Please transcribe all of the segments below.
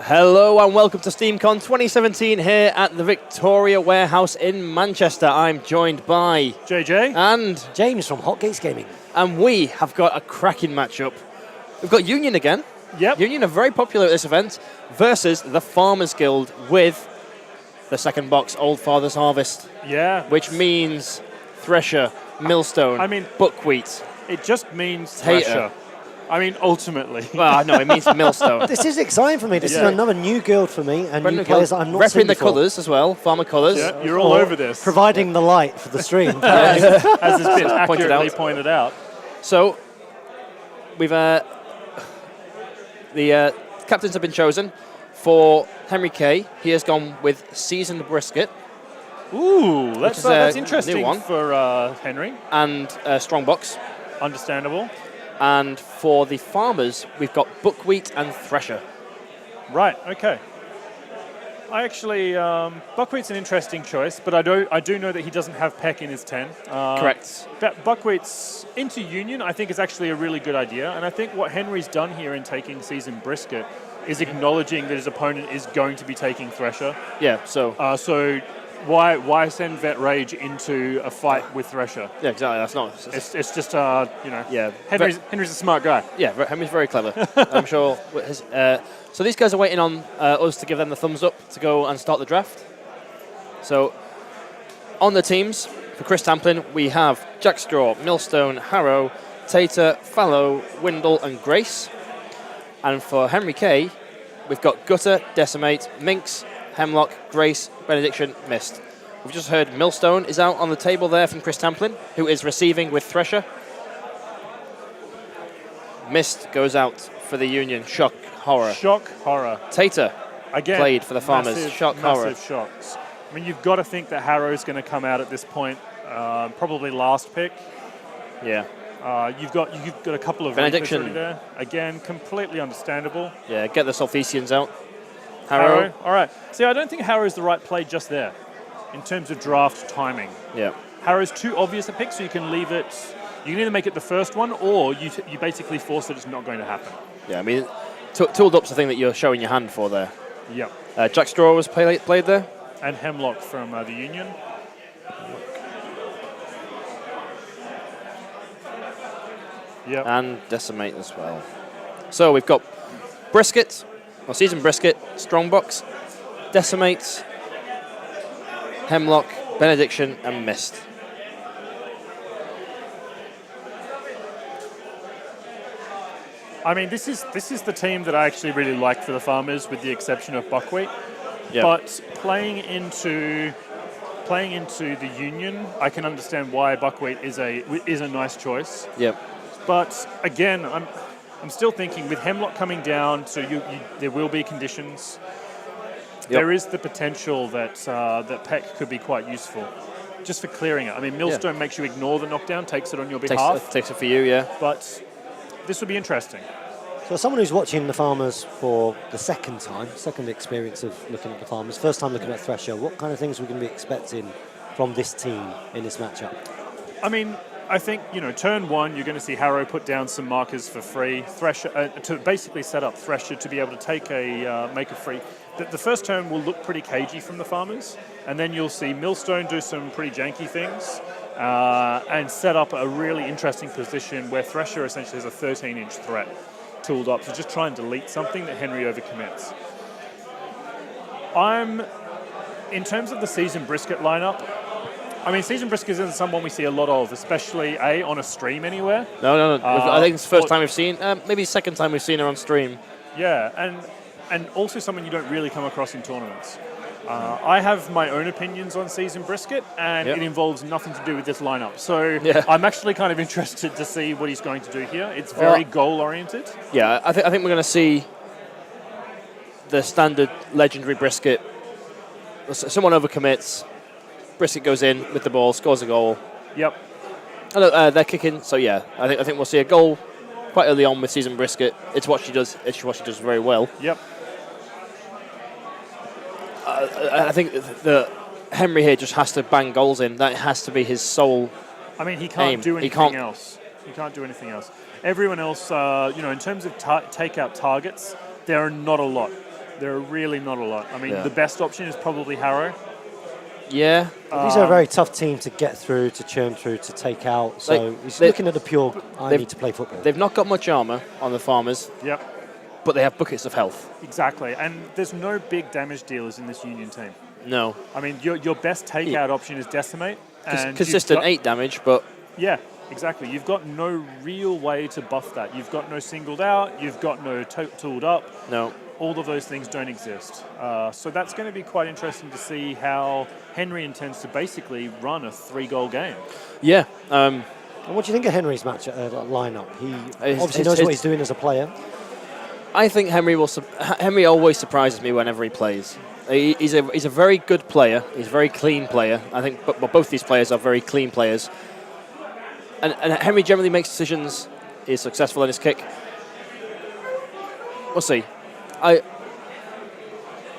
Hello and welcome to SteamCon 2017 here at the Victoria Warehouse in Manchester. I'm joined by JJ and James from Hot Gates Gaming. And we have got a cracking matchup. We've got Union again. Yep. Union are very popular at this event versus the Farmers Guild with the second box, Old Father's Harvest. Yeah. Which means Thresher, Millstone, Buckwheat. It just means Tater. Thresher. I mean, ultimately. Well, no, it means Millstone. This is exciting for me. This is another new guild for me, and new players that I'm not seeing repping the before. colours as well, Farmer colours. Yeah, you're all over this. Providing the light for the stream. As has been accurately pointed out. So, we've the captains have been chosen. For Henry K, he has gone with Seasoned Brisket. Ooh, that's interesting new one. For Henry. And Strongbox. Understandable. And for the farmers, we've got Buckwheat and Thresher. Right, okay. I actually, Buckwheat's an interesting choice, but I do know that he doesn't have Peck in his 10. Correct. But Buckwheat's into Union, I think, is actually a really good idea. And I think what Henry's done here in taking Seasoned Brisket is acknowledging that his opponent is going to be taking Thresher. Yeah, so... So why send Vet Rage into a fight with Thresher? Yeah, exactly. That's not... It's just, you know... Yeah. Henry's a smart guy. Yeah, Henry's very clever. I'm sure... So these guys are waiting on us to give them the thumbs up to go and start the draft. So, on the teams, for Chris Tamplin, we have Jackstraw, Millstone, Harrow, Tater, Fallow, Windle, and Grace. And for Henry K, we've got Gutter, Decimate, Minx, Hemlock, Grace, Benediction, Mist. We've just heard Millstone is out on the table there from Chris Tamplin, who is receiving with Thresher. Mist goes out for the Union. Shock, Horror. Shock, Horror. Tater, again, played for the Farmers. Shock, Horror. Massive shocks. I mean, you've got to think that Harrow's going to come out at this point, probably last pick. Yeah. You've got a couple of Benediction Reapers there. Again, completely understandable. Yeah, get the Sulpicians out. Harrow. All right. See, I don't think Harrow's the right play just there in terms of draft timing. Yeah. Harrow's too obvious a pick, so you can leave it. You can either make it the first one, or you basically force that it's not going to happen. Yeah, I mean, tooled up's the thing that you're showing your hand for there. Yep. Jackstraw was played there. And Hemlock from the Union. Yep. And Decimate as well. So we've got Brisket, or Seasoned Brisket, Strongbox, Decimate, Hemlock, Benediction, and Mist. I mean, this is the team that I actually really like for the Farmers, with the exception of Buckwheat. Yep. But playing into the Union, I can understand why Buckwheat is a nice choice. Yep. But again, I'm still thinking with Hemlock coming down, so there will be conditions. Yep. There is the potential that that Peck could be quite useful, just for clearing it. I mean, Millstone makes you ignore the knockdown, takes it on your behalf. Takes it for you, yeah. But this would be interesting. So, as someone who's watching the Farmers for the second experience of looking at the Farmers, first time looking at Thresher, what kind of things are we going to be expecting from this team in this matchup? I mean, I think, turn one, you're going to see Harrow put down some markers for free. Thresher to basically set up Thresher to be able to take make a free. The first turn will look pretty cagey from the Farmers, and then you'll see Millstone do some pretty janky things and set up a really interesting position where Thresher essentially has a 13-inch threat tooled up to just try and delete something that Henry overcommits. In terms of the Seasoned Brisket lineup, I mean, Seasoned Brisket isn't someone we see a lot of, especially on a stream anywhere. No. I think it's the first time we've seen, maybe second time we've seen her on stream. Yeah, and also someone you don't really come across in tournaments. I have my own opinions on Seasoned Brisket, and it involves nothing to do with this lineup. So I'm actually kind of interested to see what he's going to do here. It's very goal-oriented. Yeah, I think we're going to see the standard legendary Brisket. Someone overcommits, Brisket goes in with the ball, scores a goal. Yep. They're kicking, so yeah, I think we'll see a goal quite early on with Seasoned Brisket. It's what she does. It's what she does very well. Yep. I think the Henry here just has to bang goals in. That has to be his sole. I mean, he can't do anything else. He can't do anything else. Everyone else, in terms of takeout targets, there are not a lot. There are really not a lot. I mean, Yeah. the best option is probably Harrow. Yeah. These are a very tough team to get through, to churn through, to take out. So he's looking at the pure, I need to play football. They've not got much armor on the Farmers, Yep, but they have buckets of health. exactly. And there's no big damage dealers in this Union team. No. I mean, your best takeout option is Decimate. And Consistent you've got- 8 damage, but Yeah, exactly. You've got no real way to buff that. You've got no singled out. You've got no tooled up. no. All of those things don't exist. So that's going to be quite interesting to see how Henry intends to basically run a 3-goal game. Yeah. And what do you think of Henry's match lineup? He obviously his- knows what he's doing as a player. I think Henry Henry always surprises me whenever he plays. He's a very good player. He's a very clean player. I think but both these players are very clean players. And Henry generally makes decisions. He's successful in his kick. We'll see. I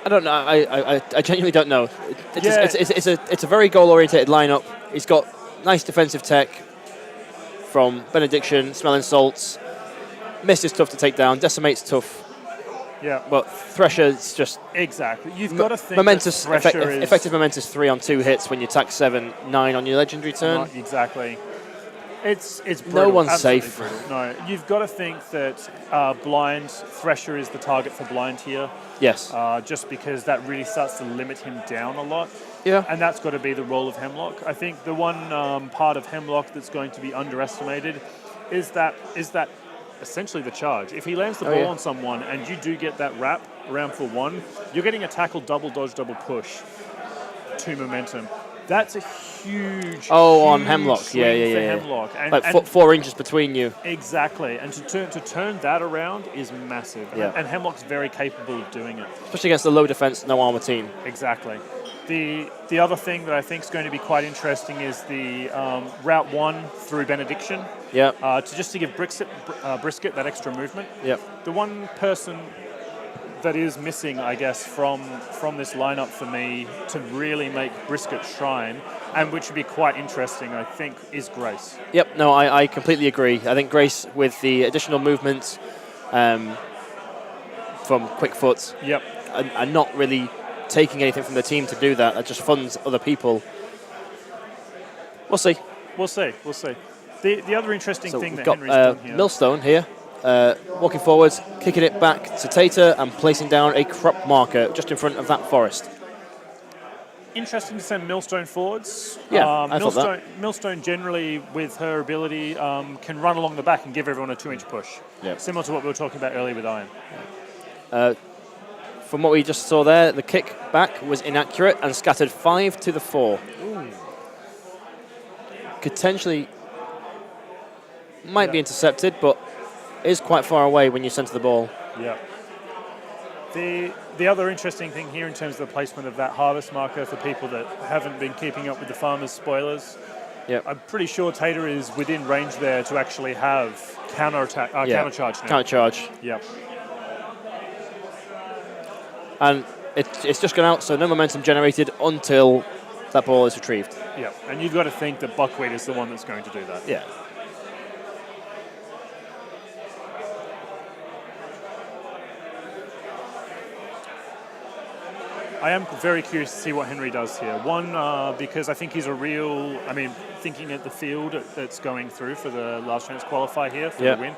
don't know. I genuinely don't know. It's a very goal-oriented lineup. He's got nice defensive tech from Benediction, Smelling Salts. Mist is tough to take down. Decimate's tough. Yeah, But Thresher's just exactly. You've got to think momentous, that Thresher is effective momentous 3 on 2 hits when you attack 7-9 on your legendary turn. Not exactly. It's brutal. No one's absolutely safe. brutal. No, you've got to think that Blind Thresher is the target for Blind here. Yes. Just because that really starts to limit him down a lot. Yeah. And that's got to be the role of Hemlock. I think the one part of Hemlock that's going to be underestimated is that essentially the charge. If he lands the ball on someone and you do get that wrap around for 1, you're getting a tackle, double dodge, double push, 2 momentum. That's a huge on huge Hemlock. swing Yeah. for Hemlock. And, Like 4 inches between you. exactly. And to turn that around is massive. Yeah. And Hemlock's very capable of doing it. Especially against the low defense, no armor team. Exactly. The other thing that I think is going to be quite interesting is the Route 1 through Benediction. Yeah. To give Brisket that extra movement. Yeah. The one person that is missing, I guess, from this lineup for me to really make Brisket shine, and which would be quite interesting, I think, is Grace. Yep. No, I completely agree. I think Grace, with the additional movements from Quickfoot, Yep. and not really taking anything from the team to do that, that just funds other people. We'll see. We'll see. The other interesting So thing we've that got Henry's done here. Millstone here, walking forwards, kicking it back to Tater and placing down a crop marker just in front of that forest. Interesting to send Millstone forwards. Yeah, I thought that. Millstone generally, with her ability, can run along the back and give everyone a 2-inch push. Yeah. Similar to what we were talking about earlier with Iron. From what we just saw there, the kick back was inaccurate and scattered 5 to the 4. Ooh. Potentially might be intercepted, but is quite far away when you center the ball. Yeah. The other interesting thing here in terms of the placement of that harvest marker for people that haven't been keeping up with the farmers' spoilers, Yep. I'm pretty sure Tater is within range there to actually have counter charge now. Counter charge. Yep. And it's just gone out, so no momentum generated until that ball is retrieved. Yep. And you've got to think that Buckwheat is the one that's going to do that. Yeah. I am very curious to see what Henry does here. One, because I think he's thinking at the field that's going through for the last chance qualifier here for the win.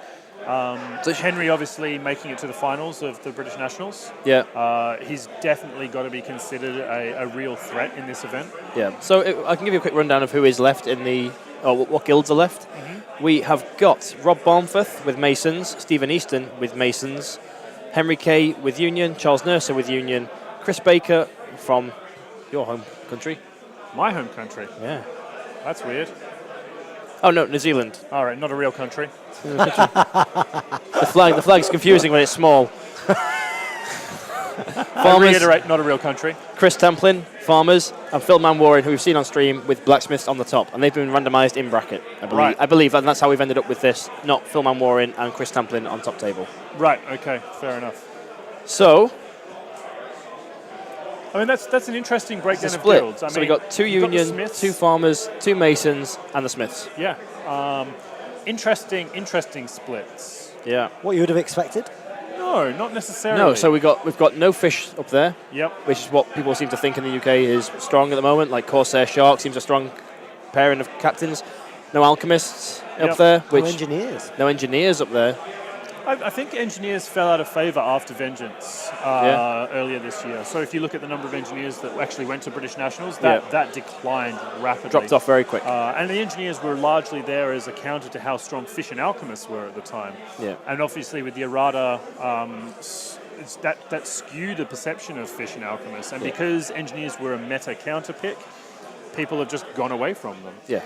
So Henry obviously making it to the finals of the British Nationals. Yeah. He's definitely got to be considered a real threat in this event. Yeah. So I can give you a quick rundown of who is left in what guilds are left. Mm-hmm. We have got Rob Barmforth with Masons, Stephen Easton with Masons, Henry Kay with Union, Charles Nurser with Union, Chris Baker from your home country. My home country? Yeah. That's weird. Oh, no, New Zealand. All right, not a real country. The flag's confusing when it's small. I reiterate, not a real country. Chris Templin, Farmers, and Phil Manwaring, who we've seen on stream with Blacksmiths on the top, and they've been randomised in bracket, I believe. Right. I believe, and that's how we've ended up with this, not Phil Manwaring and Chris Templin on top table. Right, okay, fair enough. So, I mean, that's an interesting breakdown of split. guilds. So we got 2 you've got the Union, Smiths. 2 Farmers, 2 Masons, and the Smiths. Yeah. Interesting splits. Yeah. What you would have expected? No, not necessarily. No, so we've got no fish up there, Yep. which is what people seem to think in the UK is strong at the moment. Like Corsair Shark seems a strong pairing of captains. No alchemists up there. No engineers. No engineers up there. I think engineers fell out of favour after Vengeance earlier this year. So if you look at the number of engineers that actually went to British Nationals, that declined rapidly. Dropped off very quick. And the engineers were largely there as a counter to how strong Fish and Alchemists were at the time. Yeah. And obviously with the errata, that skewed the perception of Fish and Alchemists. And because engineers were a meta counter pick, people have just gone away from them. Yeah.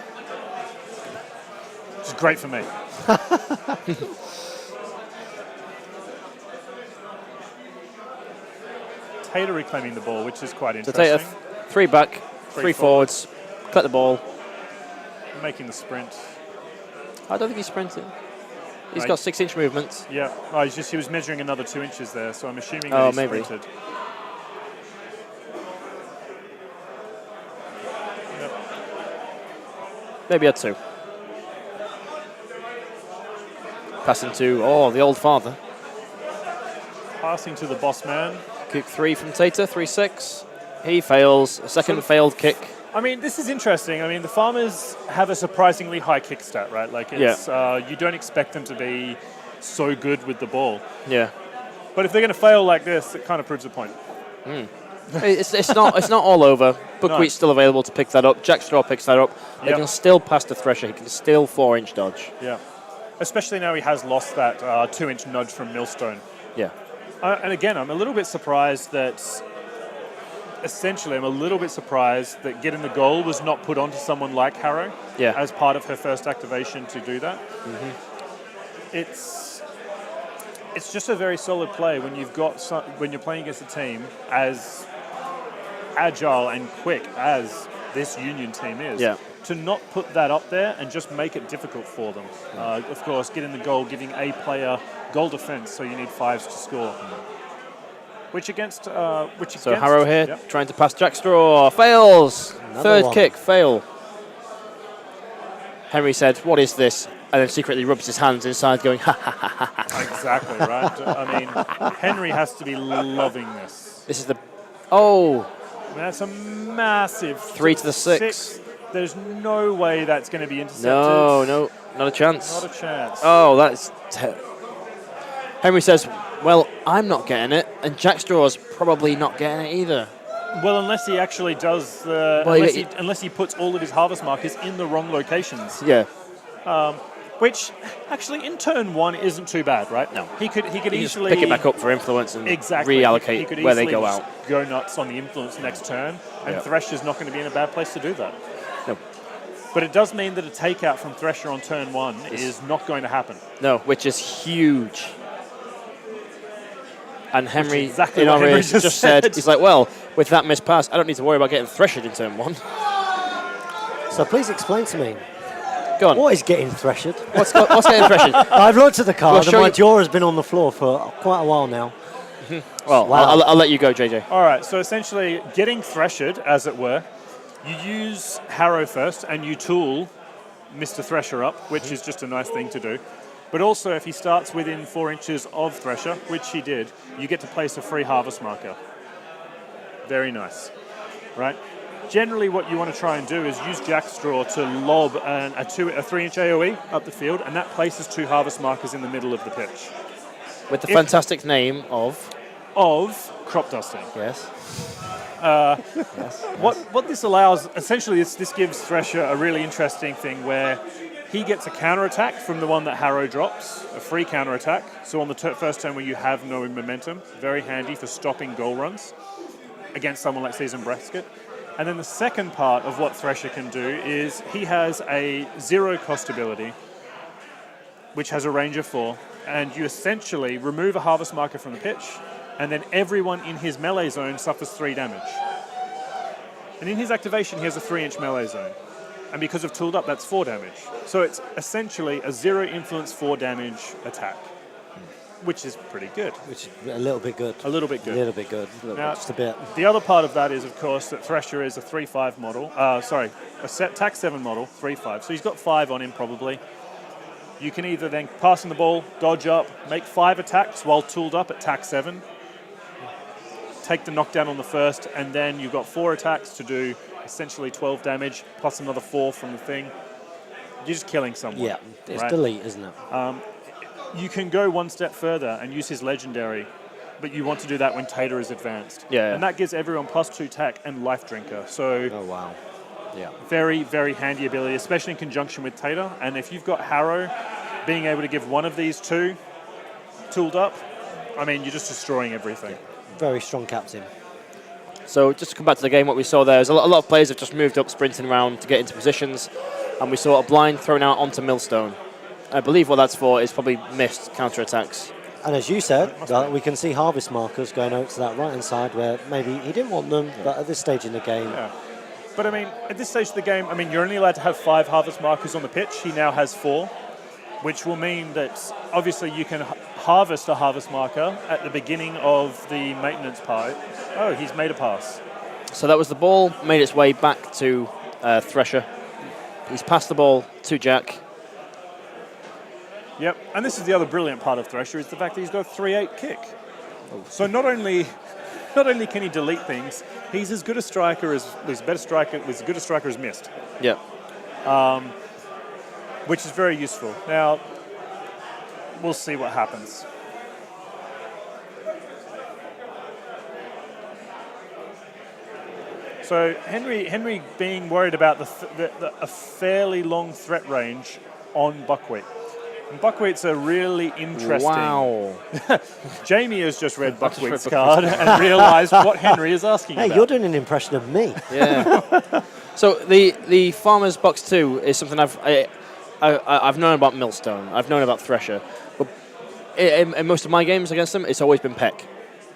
Which is great for me. Tater reclaiming the ball, which is quite So interesting. Tater, 3 back, 3 forwards, collect the ball. Making the sprint. I don't think he's sprinting. He's Right. got 6-inch movements. Yeah, he was measuring another 2 inches there, so I'm assuming that he maybe. sprinted. Yep. Maybe had 2. Passing to, the old father. Passing to the boss man. Kick 3 from Tater, 3-6. He fails. A second failed kick. I mean, this is interesting. I mean, the farmers have a surprisingly high kick stat, right? Like, it's, you don't expect them to be so good with the ball. Yeah. But if they're going to fail like this, it kind of proves the point. It's not all over. Buckwheat's still available to pick that up. Jack Straw picks that up. They can still pass the Thresher. He can still 4-inch dodge. Yeah. Especially now he has lost that 2-inch nudge from Millstone. Yeah. And again, I'm a little bit surprised that getting the goal was not put onto someone like Harrow as part of her first activation to do that. Mm-hmm. It's just a very solid play when when you're playing against a team as agile and quick as this Union team is. Yeah. To not put that up there and just make it difficult for them. Of course, getting the goal, giving a player goal defense, so you need 5s to score. So Harrow here, trying to pass Jack Straw, fails. Third kick, fail. Henry said, "What is this?" And then secretly rubs his hands inside, going, "Ha ha ha ha ha." Exactly right. I mean, Henry has to be loving this. This is the, that's a massive 3 to the 6. There's no way that's going to be intercepted. No, not a chance. Not a chance. Oh, that's... Henry says, well, I'm not getting it, and Jack Straw's probably not getting it either. Well, unless he actually does... unless he puts all of his harvest markers in the wrong locations. Yeah. Which, actually, in turn 1 isn't too bad, right? No. He could easily... pick it back up for influence and reallocate where they go out. Go nuts on the influence next turn, and Thresher's not going to be in a bad place to do that. No. But it does mean that a takeout from Thresher on turn 1 is not going to happen. No, which is huge. And Henry, exactly in our what Henry ears, just said, he's like, well, with that missed pass, I don't need to worry about getting Threshered in turn 1. So please explain to me, go on. What is getting Threshered? What's getting Threshered? I've looked at the card and my you. jaw has been on the floor for quite a while now. Well, wow. I'll let you go, JJ. All right, so essentially getting Threshered, as it were, you use Harrow first and you tool Mr. Thresher up, which is just a nice thing to do. But also, if he starts within 4 inches of Thresher, which he did, you get to place a free harvest marker. Very nice, right? Generally, what you want to try and do is use Jack Straw to lob a 3-inch AoE up the field, and that places 2 harvest markers in the middle of the pitch. With the fantastic name of crop dusting. Yes. What this allows, essentially, this gives Thresher a really interesting thing where he gets a counter-attack from the one that Harrow drops, a free counter-attack. So on the first turn where you have no momentum, very handy for stopping goal runs against someone like Season Bresket. And then the second part of what Thresher can do is he has a 0-cost ability, which has a range of 4, and you essentially remove a harvest marker from the pitch, and then everyone in his melee zone suffers 3 damage. And in his activation, he has a 3-inch melee zone. And because of tooled up, that's 4 damage. So it's essentially a 0 influence 4 damage attack, which is pretty good. Which is a little bit good. A little bit good. A little bit good. Now, just a bit. The other part of that is, of course, that Thresher is a 3-5 model. A TAC 7 model, 3-5. So he's got 5 on him probably. You can either then pass on the ball, dodge up, make 5 attacks while tooled up at tack 7, take the knockdown on the first, and then you've got 4 attacks to do essentially 12 damage, plus another 4 from the thing. You're just killing someone. Yeah, it's right? delete, isn't it? You can go one step further and use his legendary, but you want to do that when Tater is advanced. Yeah. And that gives everyone +2 tack and life drinker. So Oh, wow. Yeah. very, very handy ability, especially in conjunction with Tater. And if you've got Harrow, being able to give one of these 2 tooled up, I mean, you're just destroying everything. Very strong captain. So just to come back to the game, what we saw there is a lot of players have just moved up sprinting around to get into positions, and we saw a blind thrown out onto Millstone. I believe what that's for is probably missed counter-attacks. And as you said, we can see harvest markers going over to that right-hand side where maybe he didn't want them, but at this stage in the game... Yeah. But I mean, at this stage of the game, I mean, you're only allowed to have 5 harvest markers on the pitch. He now has 4, which will mean that obviously you can harvest a harvest marker at the beginning of the maintenance part. Oh, he's made a pass. So that was the ball, made its way back to Thresher. He's passed the ball to Jack. Yep, and this is the other brilliant part of Thresher, is the fact that he's got a 3-8 kick. So not only can he delete things, he's as good a striker as missed. Yep. Which is very useful. Now, we'll see what happens. So Henry being worried about a fairly long threat range on Buckwheat. And Buckwheat's a really interesting... Wow. Jamie has just read Buckwheat's card and realised what Henry is asking about. Hey, you're doing an impression of me. Yeah. So the Farmer's Box 2 is something I've known about Millstone. I've known about Thresher. But in most of my games against them, it's always been Peck.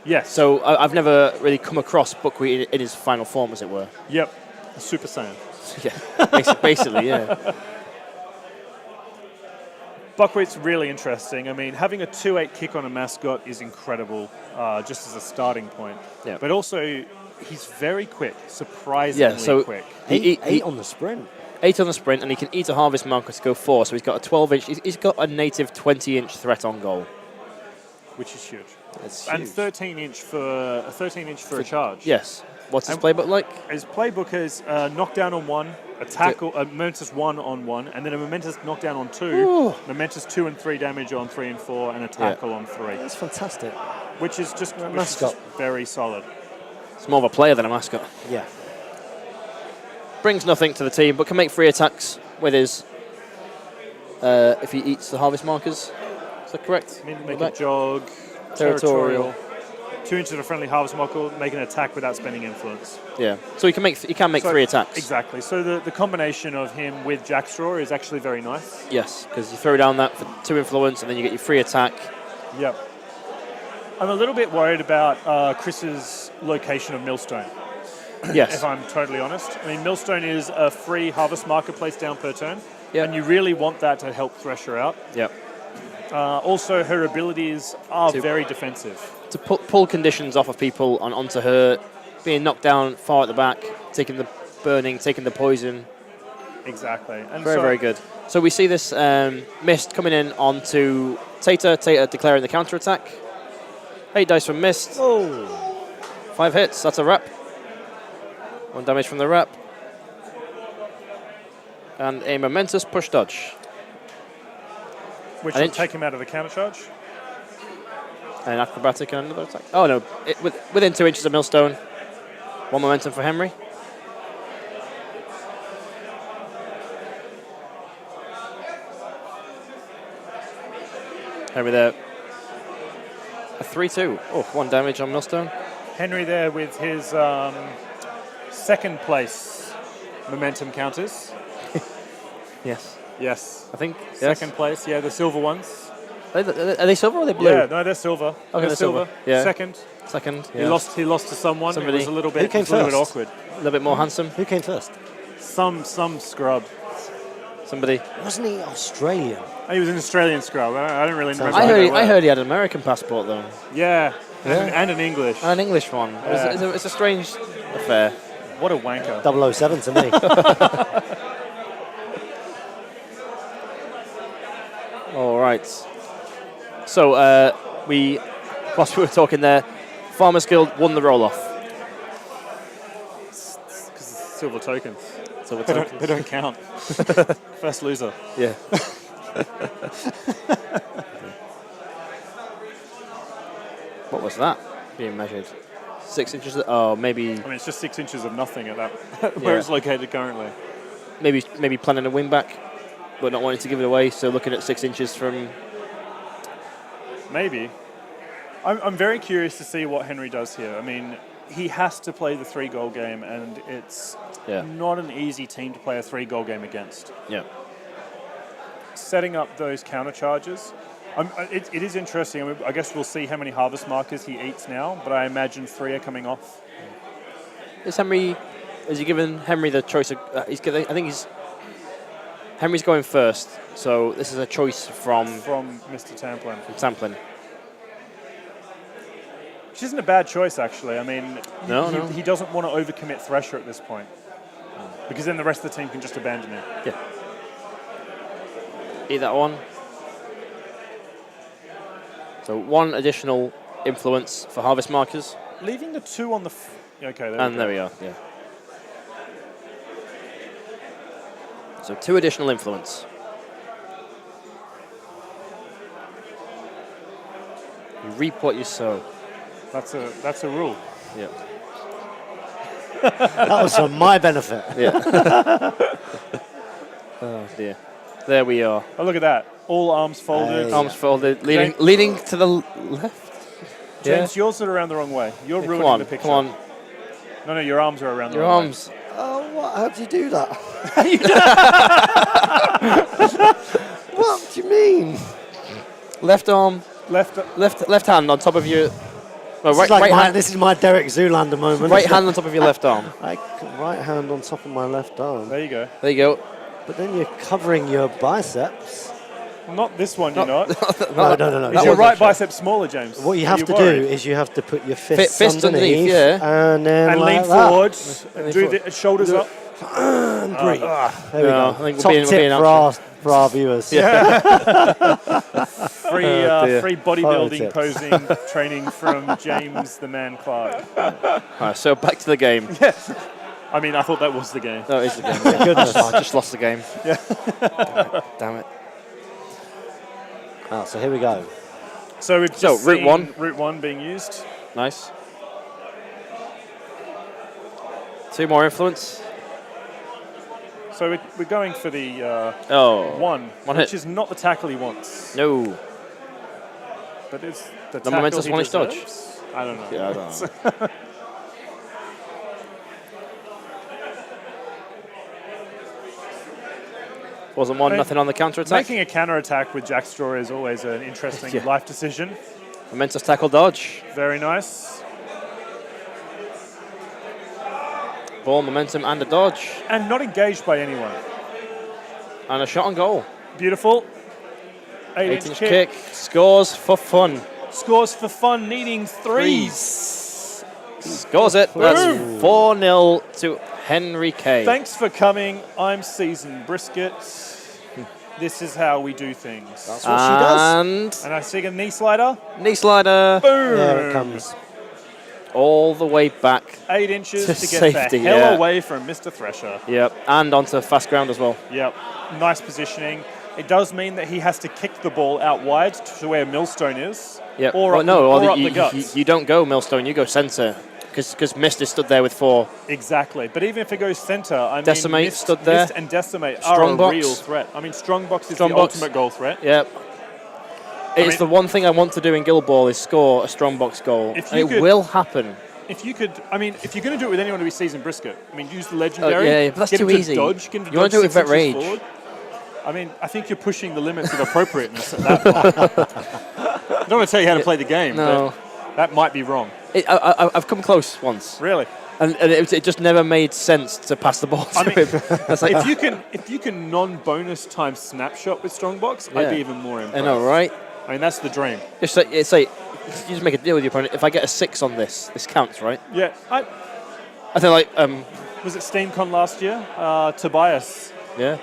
Yes. So I've never really come across Buckwheat in his final form, as it were. Yep. Super Saiyan. Yeah. Basically, yeah. Buckwheat's really interesting. I mean, having a 2-8 kick on a mascot is incredible, just as a starting point. Yeah. But also, he's very quick, surprisingly quick. Eight on the sprint. 8 on the sprint, and he can eat a harvest marker to go 4. So he's got a 12-inch. He's got a native 20-inch threat on goal, which is huge. That's And huge. 13-inch for a charge. Yes. What's his playbook like? His playbook is knockdown on 1, a tackle, a momentous 1 on 1, and then a momentous knockdown on 2, Ooh. momentous 2 and 3 damage on 3 and 4, and a tackle on 3. That's fantastic. Which is just mascot. very solid. It's more of a player than a mascot. Yeah. Brings nothing to the team, but can make 3 attacks with his... if he eats the harvest markers. Is that correct? Make a jog, Territorial. 2 inches of a friendly harvest marker, make an attack without spending influence. Yeah. So he can make 3 attacks. Exactly. So the combination of him with Jackstraw is actually very nice. Yes, because you throw down that for 2 influence, and then you get your 3 attack. Yep. I'm a little bit worried about Chris's location of Millstone. Yes. If I'm totally honest. I mean, Millstone is a free harvest marker placed down per turn. Yep. And you really want that to help Thresher out. Yep. Also, her abilities are very defensive. To pull conditions off of people onto her, being knocked down far at the back, taking the burning, taking the poison. Exactly. And Very good. So we see this Mist coming in onto Tater. Tater declaring the counter-attack. 8 dice from Mist. Oh. 5 hits. That's a wrap. 1 damage from the wrap. And a momentous push dodge. Which will take him out of the counter charge. An acrobatic and another attack. Oh no, within 2 inches of Millstone. 1 momentum for Henry. Henry there. A 3-2. Oh, 1 damage on Millstone. Henry there with his second place momentum counters. Yes. Yes. I think. Second place, yeah, the silver ones. Are they silver or are they blue? Yeah, no, they're silver. Okay, they're silver. Yeah. Second. Yeah. He lost to someone. Somebody. It was a little Who bit, came awkward. A little bit more handsome. Who came first? Some scrub. Somebody. Wasn't he Australian? He was an Australian scrub. I don't really remember. I heard he had an American passport though. Yeah. And an English. And an English one. Yeah. It's a strange affair. What a wanker. 007 to me. right. So whilst we were talking there, Farmers Guild won the roll-off. Because silver tokens. So They don't count. First loser. Yeah. What was that being measured? 6 inches? Oh, maybe. I mean, it's just 6 inches of nothing at that where it's located currently. Maybe planning a wing back, but not wanting to give it away. So looking at 6 inches from. Maybe. I'm very curious to see what Henry does here. I mean, he has to play the 3-goal game, and it's not an easy team to play a 3-goal game against. Yeah. Setting up those counter charges. It is interesting. I mean, I guess we'll see how many harvest markers he eats now, but I imagine 3 are coming off. Has he given Henry the choice of? Henry's going first, so this is a choice from Mr. Tamplin. Tamplin. Which isn't a bad choice, actually. I mean, No. he doesn't want to overcommit Thresher at this point, because then the rest of the team can just abandon him. Yeah. Eat that one. So 1 additional influence for harvest markers. Leaving the 2 on the... okay, There we are, yeah. So 2 additional influence. You reap what you sow. That's a rule. Yeah. That was for my benefit. Yeah. Oh dear. There we are. Oh, look at that. All arms folded. Hey. Arms folded, leaning to the left. James, yours are around the wrong way. You're Yeah, ruining the picture. Come on. No, your arms are around the Your wrong arms. Oh, what? How do you do that? What do you mean? Left arm. way. Left hand on top of your. Well, This is my Derek Zoolander moment. right hand on top of your left arm. Right hand on top of my left arm. There you go. There you go. But then you're covering your biceps. Not this one, you're not. No. Is your right bicep smaller, James? What you Are have to worried? do is you have to put your fists Fist underneath, and then And like lean that. forward. And Do lean the shoulders up. And breathe. There we No, I go. think we're Top being tip action. for our viewers. Free dear. free bodybuilding Photo posing training from James the Man Clark. Right, so back to the game. I mean, I thought that was the game. That is the game. Yeah. Goodness. I just lost the game. Yeah. Damn it. So here we go. So we've So, just route seen 1. Route 1 being used. Nice. 2 more influence. So we're going for the One which hit. is not the tackle he wants. No. But it's the The tackle momentous he one-inch dodge. deserves? I don't know. Yeah, I don't know. Wasn't one, I mean, nothing on the counter attack. Making a counter attack with Jack Straw is always an interesting Yeah. life decision. Momentous tackle dodge. Very nice. Ball, momentum, and a dodge. And not engaged by anyone. And a shot on goal. Beautiful. 8-inch 8-inch kick. Scores for fun. Scores for fun, needing threes. Scores it. That's 4-0 to Henry K. Thanks for coming. I'm Seasoned Brisket. This is how we do things. That's what she does. And And I see a knee slider. knee slider. Boom. There it comes. All the way back. 8 inches To to get safety, the hell yeah. away from Mr. Thresher. Yep. And onto fast ground as well. Yep. Nice positioning. It does mean that he has to kick the ball out wide to where Millstone is. Yep. Or well, up, no, or or up you, the guts. you don't go Millstone, you go centre. Because Mist is stood there with 4. Exactly. But even if it goes centre, I mean, Decimate Mist, stood there. Mist and Decimate are a Strongbox. real threat. I mean, Strongbox is the Strongbox. ultimate goal threat. Yep. It's mean- the one thing I want to do in Guild Ball is score a strong box goal. If And you it could- will happen. If you could, I mean, if you're going to do it with anyone to be Seasoned Brisket, I mean, use the legendary. yeah, but that's get him too to easy. Dodge, get him to You wanna dodge do it with 6 Vet inches Rage. forward. I mean, I think you're pushing the limits of appropriateness at that point. I don't want to tell you how to play the game, No. but that might be wrong. I've come close once. Really? And it just never made sense to pass the ball to I mean, him. That's like, if you can non-bonus time snapshot with Strongbox, I'd Yeah. be even more impressed. I know, right? I mean, that's the dream. It's like you just make a deal with your opponent. If I get a 6 on this counts, right? Yeah. I think like Was it SteamCon last year? Tobias yeah.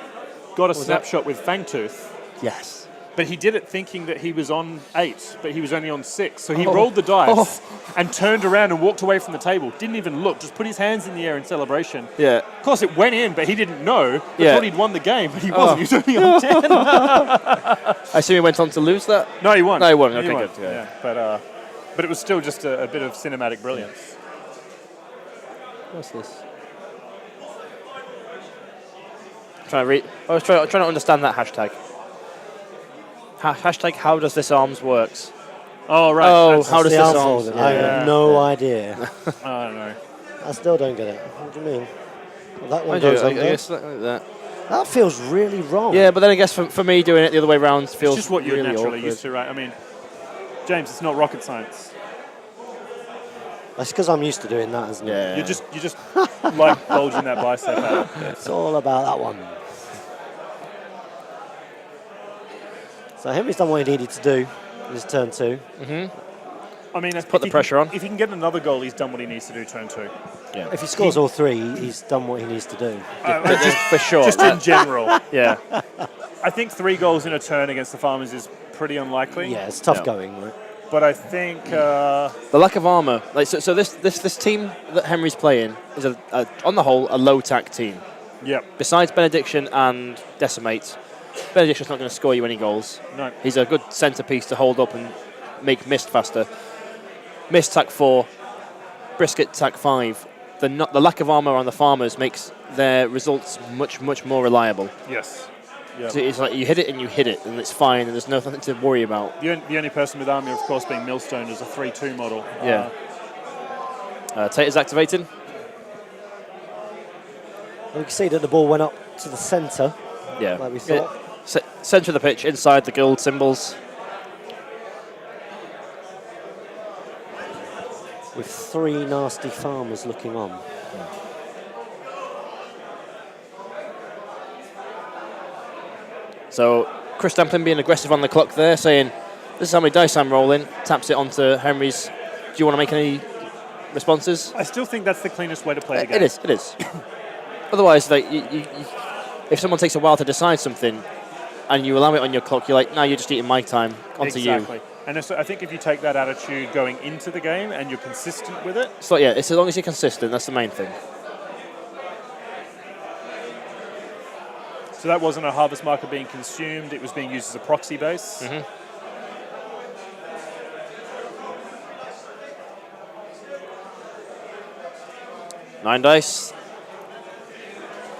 got a was that? snapshot with Fangtooth. Yes. But he did it thinking that he was on 8, but he was only on 6. So he rolled the dice and turned around and walked away from the table. Didn't even look, just put his hands in the air in celebration. Yeah. Of course, it went in, but he didn't know. He Yeah. thought he'd won the game, but he wasn't. He was only on 10. I assume he went on to lose that? No, he won. No, he won. He Okay, won. good. Yeah. Yeah, but it was still just a bit of cinematic brilliance. What's this? I was trying to understand that hashtag. Hashtag how does this arms works? Oh, right. Oh, how does The this arm arms? folding. I have no idea. I don't know. I still don't get it. What do you mean? Well, that one I do. goes I under. guess like that. That feels really wrong. Yeah, but then I guess for me doing it the other way around feels It's just what you're really naturally awkward. used to, right? I mean, James, it's not rocket science. That's because I'm used to doing that, isn't it? Yeah. You just like bulging that bicep out. It's all about that one. So Henry's done what he needed to do in his turn 2. I mean, Put the pressure on. If he can get another goal, he's done what he needs to do turn 2. Yeah. If he scores all 3, he's done what he needs to do. For sure. Just in general. Yeah. I think 3 goals in a turn against the Farmers is pretty unlikely. Yeah, it's tough Yeah. going, right? But I think The lack of armor, like so this team that Henry's playing is on the whole a low tack team. yep. Besides Benediction and Decimate, Benediction's not going to score you any goals. No. He's a good centrepiece to hold up and make Mist faster. Mist tack 4, Brisket tack 5. The lack of armor on the Farmers makes their results much more reliable. Yes. Yep. So it's like you hit it and it's fine, and there's nothing to worry about. The only person with armor, of course, being Millstone as a 3-2 model. Yeah. Tater's activating. We can see that the ball went up to the centre, Yeah. like we thought. Centre of the pitch, inside the gold symbols. With 3 nasty Farmers looking on. So Chris Damplin being aggressive on the clock there, saying, this is how many dice I'm rolling, taps it onto Henry's. Do you want to make any responses? I still think that's the cleanest way to play the game. It is. Otherwise, like, if someone takes a while to decide something and you allow it on your clock, you're like, no, you're just eating my time, onto Exactly. you. And so I think if you take that attitude going into the game and you're consistent with it, So yeah, it's as long as you're consistent, that's the main thing. so that wasn't a harvest marker being consumed, it was being used as a proxy base. Mm-hmm. 9 dice.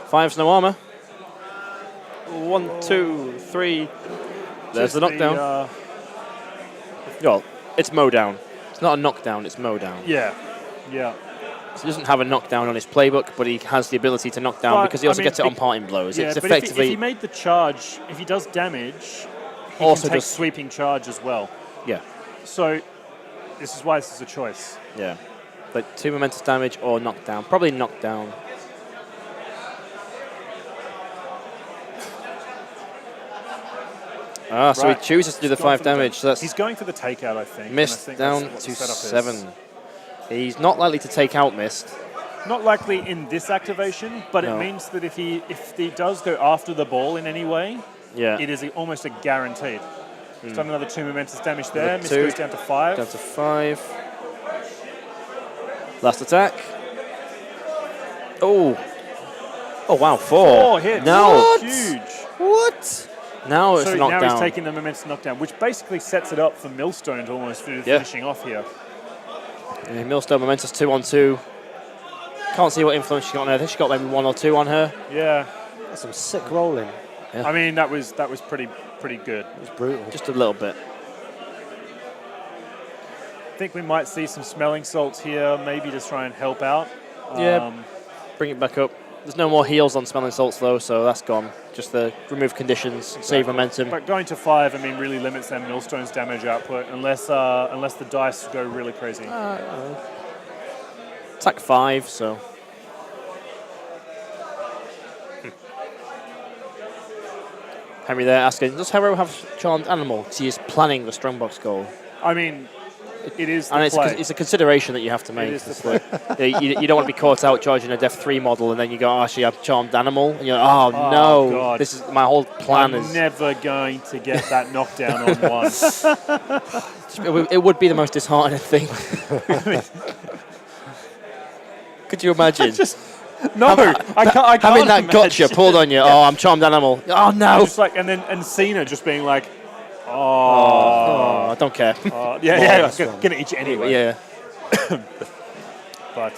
5's no armor. 1, 2, 3. There's Just the knockdown. Well, it's mow down. It's not a knockdown, it's mow down. Yeah. So he doesn't have a knockdown on his playbook, but he has the ability to knock down But, because he also I mean, gets it on parting blows. Yeah, It's but effectively if he made the charge, if he does damage, he Also can take does- sweeping charge as well. yeah. So this is why this is a choice. Yeah. Like 2 momentous damage or knockdown. Probably knockdown. So he Right. chooses to do the He's gone 5 for the damage. So that's He's going for the takeout, I think. and I Mist think down that's to what the setup 7. is. He's not likely to take out Mist. Not likely in this activation, but No. it means that if he does go after the ball in any way, Yeah. it is almost a guaranteed. He's done another 2 momentous damage there. Another Mist 2. goes down to 5. Down to 5. Last attack. Oh. Oh, wow. 4. 4 hits. Now, What? Huge. What? now it's So a now knockdown. he's taking the momentous knockdown, which basically sets it up for Millstone to almost do the Yeah. finishing off here. Yeah, Millstone momentous 2-on-2. Can't see what influence she got on her. I think she got maybe 1 or 2 on her. Yeah. That's some sick rolling. Yeah. I mean, that was pretty good. It's brutal. Just a little bit. I think we might see some smelling salts here, maybe to try and help out. Yeah. Bring it back up. There's no more heals on smelling salts though, so that's gone. Just the remove conditions, save momentum. But going to 5, I mean, really limits their Millstone's damage output unless the dice go really crazy. Attack 5, so. Henry there asking, does Hero have Charmed Animal? 'Cause he is planning the Strongbox goal. I mean, It is the And play. it's a consideration that you have to make. It is the It's play. like, you don't want to be caught out charging a Def 3 model and then you go, oh, actually, I've charmed animal. And you're like, oh, no. God. This is my whole plan. I'm never going to get that knockdown on one. It would be the most disheartening thing. Could you imagine? No, I can't Having that imagine. gotcha pulled on you. Oh, I'm charmed animal. Oh, no. Just like, and Cena just being like, Oh, I don't care. yeah, gonna eat you anyway. Yeah. But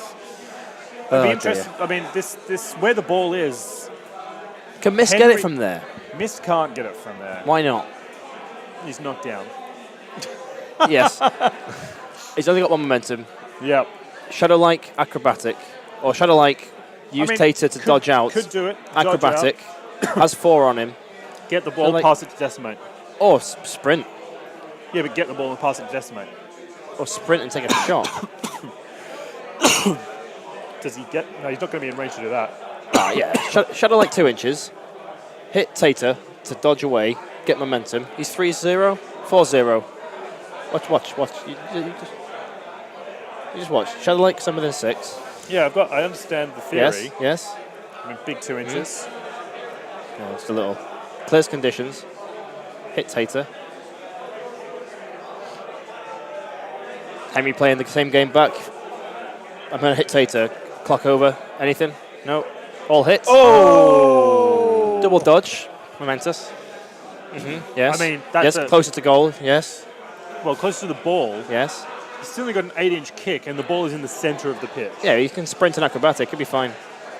Oh, it'd be dear. interesting. I mean, this where the ball is. Can Miss get Henry- it from there? Mist can't get it from there. Why not? He's knocked down. Yes. He's only got one momentum. Yep. Shadow-like, acrobatic. Or Shadow-like, use Tater to dodge out. Could do it. Dodge Acrobatic. Has 4 on him. out, get the ball, like- pass it to Decimate. Or sprint. Yeah, but get the ball and pass it to Decimate. Or sprint and take a shot. Does he get? No, he's not going to be in range to do that. Yeah. Shadow-like 2 inches. Hit Tater to dodge away. Get momentum. He's 3-0. 4-0. Watch. You just watch. Shadow-like, some within 6. Yeah, I understand the theory. Yes. I mean, big 2 inches. Yeah, just a little. Clears conditions. Hit Tater. Henry playing the same game back. I'm going to hit Tater. Clock over. Anything? No. All hits. Oh! Double dodge. Momentous. Yes. I mean, that's yes. Closer to goal. Yes. Well, close to the ball. Yes. He's still only got an 8-inch kick, and the ball is in the center of the pitch. Yeah, he can sprint and acrobatic. Could be fine.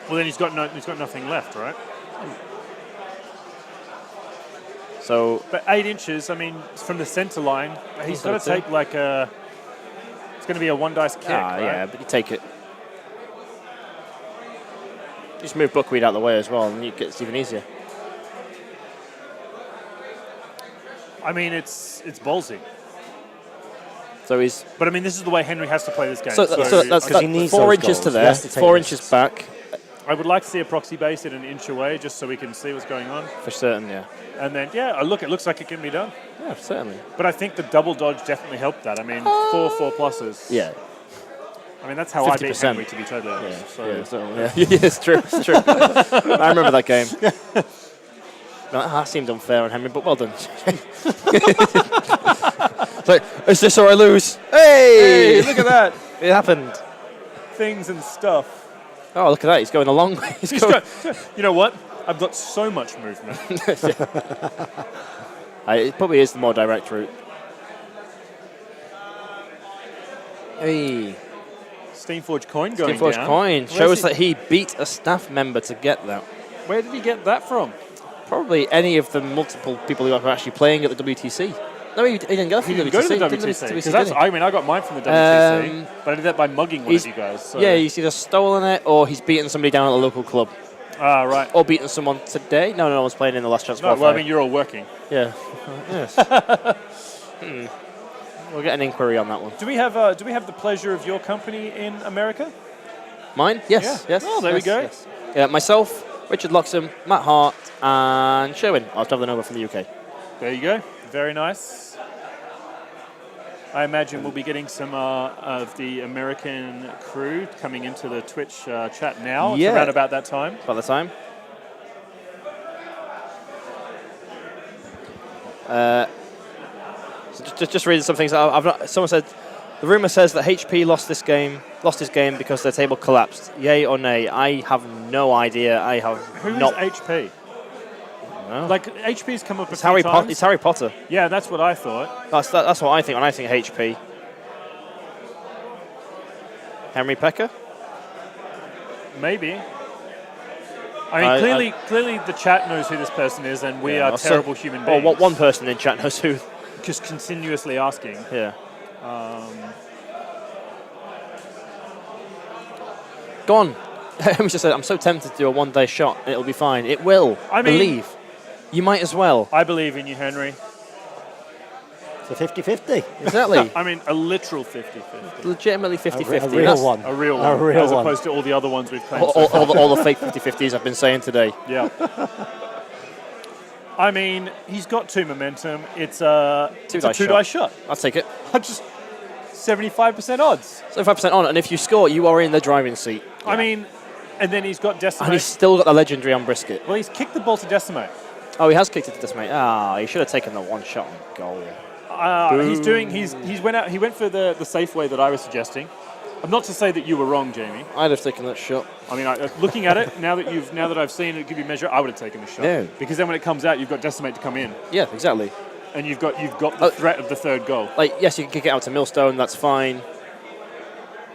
Well, then he's got nothing left, right? So But 8 inches, I mean, from the center line, he's got to so too. take like a. It's going to be a 1 dice kick, right? yeah, but you take it. Just move Buckwheat out of the way as well, and it gets even easier. I mean, it's ballsy. So he's But I mean, this is the way Henry has to play this game. so that's Because he needs 4 those inches to goals. He there, has to take 4 those. inches back I would like to see a proxy base at an inch away, just so we can see what's going on. for certain. Yeah. And then, it looks like it can be done. Yeah, certainly. But I think the double dodge definitely helped that. I mean, 4 pluses. Yeah. I mean, that's how I beat 50%. Henry, to be totally honest. Yeah, So, certainly. Yeah. Yeah, it's true. It's true. I remember that game. That seemed unfair on Henry, but well done. It's like, is this or I lose? Hey! Hey, look at that. It happened. Things and stuff. Oh, look at that. He's going a long way. He's going. You know what? I've got so much movement. It probably is the more direct route. Hey. Steamforged coin going Steamforged down. coin Where's shows he- that he beat a staff member to get that. Where did he get that from? Probably any of the multiple people who are actually playing at the WTC. No, he didn't go for He the didn't go to the Didn't WTC. did Because he? I got mine from the WTC, Um, but I did that by mugging one of you guys. So. Yeah, he's either stolen it or he's beaten somebody down at the local club. Ah, right. Or beaten someone today. No one's playing in the last chance No, qualifier. well, I mean, you're all working. Yeah. Yes. We'll get an inquiry on that one. Do we have the pleasure of your company in America? Mine? Yes. Yeah. Yes. Oh, there we yes, go. yes. Yeah, myself, Richard Loxham, Matt Hart, and Sherwin. I was travelling over from the UK. There you go. Very nice. I imagine we'll be getting some of the American crew coming into the Twitch chat now. Yeah. It's around about that time. About the time. So just reading some things. I've not, someone said the rumor says that HP lost his game because their table collapsed. Yay or nay? I have no idea. I have Who not. is HP? No. Like, HP's come up a It's few Harry times. Potter. It's Harry Potter. Yeah, that's what I thought. That's what I think when I think HP. Henry Pecker. Maybe. I mean, clearly the chat knows who this person is, and we are terrible human beings. Well, one person in chat knows who. Just continuously asking. Yeah. Go on. Henry just said, I'm so tempted to do a one-day shot, and it'll be fine. It will. I mean- Believe. You might as well. I believe in you, Henry. It's a 50-50. Exactly. I mean, a literal 50-50. Legitimately 50-50. A real one. A real one. A real as one. opposed to all the other ones we've played. All the fake 50-50s I've been saying today. Yeah. I mean, he's got 2 momentum. It's a Two-dice two-dice shot. I'll take it. I'm just 75% odds. 75% on, and if you score, you are in the driving seat. I mean, and then he's got Decimate. And he's still got the legendary on Brisket. Well, he's kicked the ball to Decimate. Oh, he has kicked it to Decimate. He should have taken the one shot on goal. He went for the safe way that I was suggesting. I'm not to say that you were wrong, Jamie. I'd have taken that shot. I mean, looking at it now that I've seen it give you a measure, I would have taken the shot. Yeah. Because then when it comes out, you've got Decimate to come in, Yeah, exactly. and you've got the threat of the third goal. Like, yes, you can kick it out to Millstone. That's fine.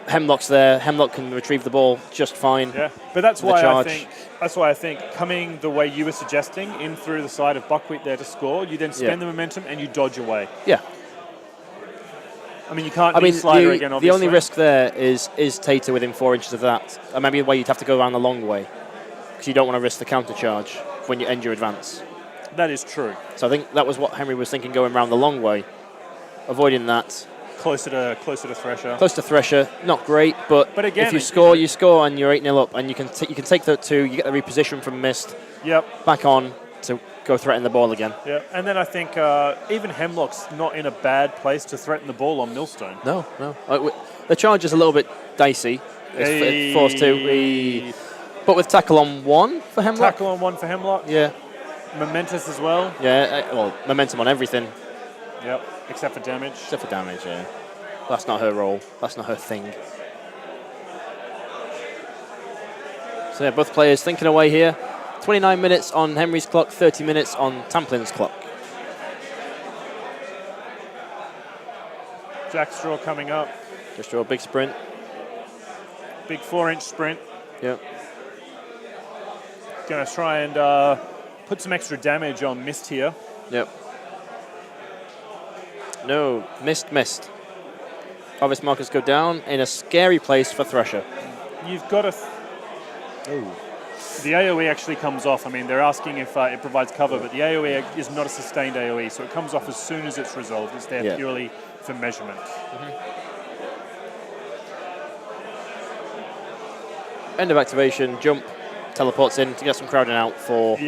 Hemlock's there. Hemlock can retrieve the ball just fine. Yeah, but that's The why charge. I think coming the way you were suggesting, in through the side of Buckwheat there to score, you then spend the momentum and you dodge away. Yeah. I mean, you can't I mean, slider again, the obviously. only risk there is Tater within 4 inches of that. And maybe the way you'd have to go around the long way, because you don't want to risk the counter charge when you end your advance. That is true. So I think that was what Henry was thinking, going around the long way, avoiding that. Closer to Thresher. Close to Thresher, not great, but again, if you score, and you're 8-0 up, and you can take that 2, you get the reposition from Mist, Yep. back on to go threaten the ball again. Yeah, and then I think even Hemlock's not in a bad place to threaten the ball on Millstone. No. The charge is a little bit dicey. It's forced to. But with tackle on 1 for Hemlock. Tackle on 1 for Hemlock. Yeah. Momentous as well. Yeah, well, momentum on everything. Yep, except for damage. Except for damage, yeah. That's not her role. That's not her thing. So yeah, both players thinking away here. 29 minutes on Henry's clock, 30 minutes on Tamplin's clock. Jackstraw coming up. Just draw a big sprint. Big 4-inch sprint. Yep. Going to try and put some extra damage on Mist here. Yep. No, missed. Harvest markers go down in a scary place for Thresher. You've got to... The AoE actually comes off. I mean, they're asking if it provides cover, but the AoE is not a sustained AoE, so it comes off as soon as it's resolved. It's there purely for measurement. End of activation, jump, teleports in to get some crowding out for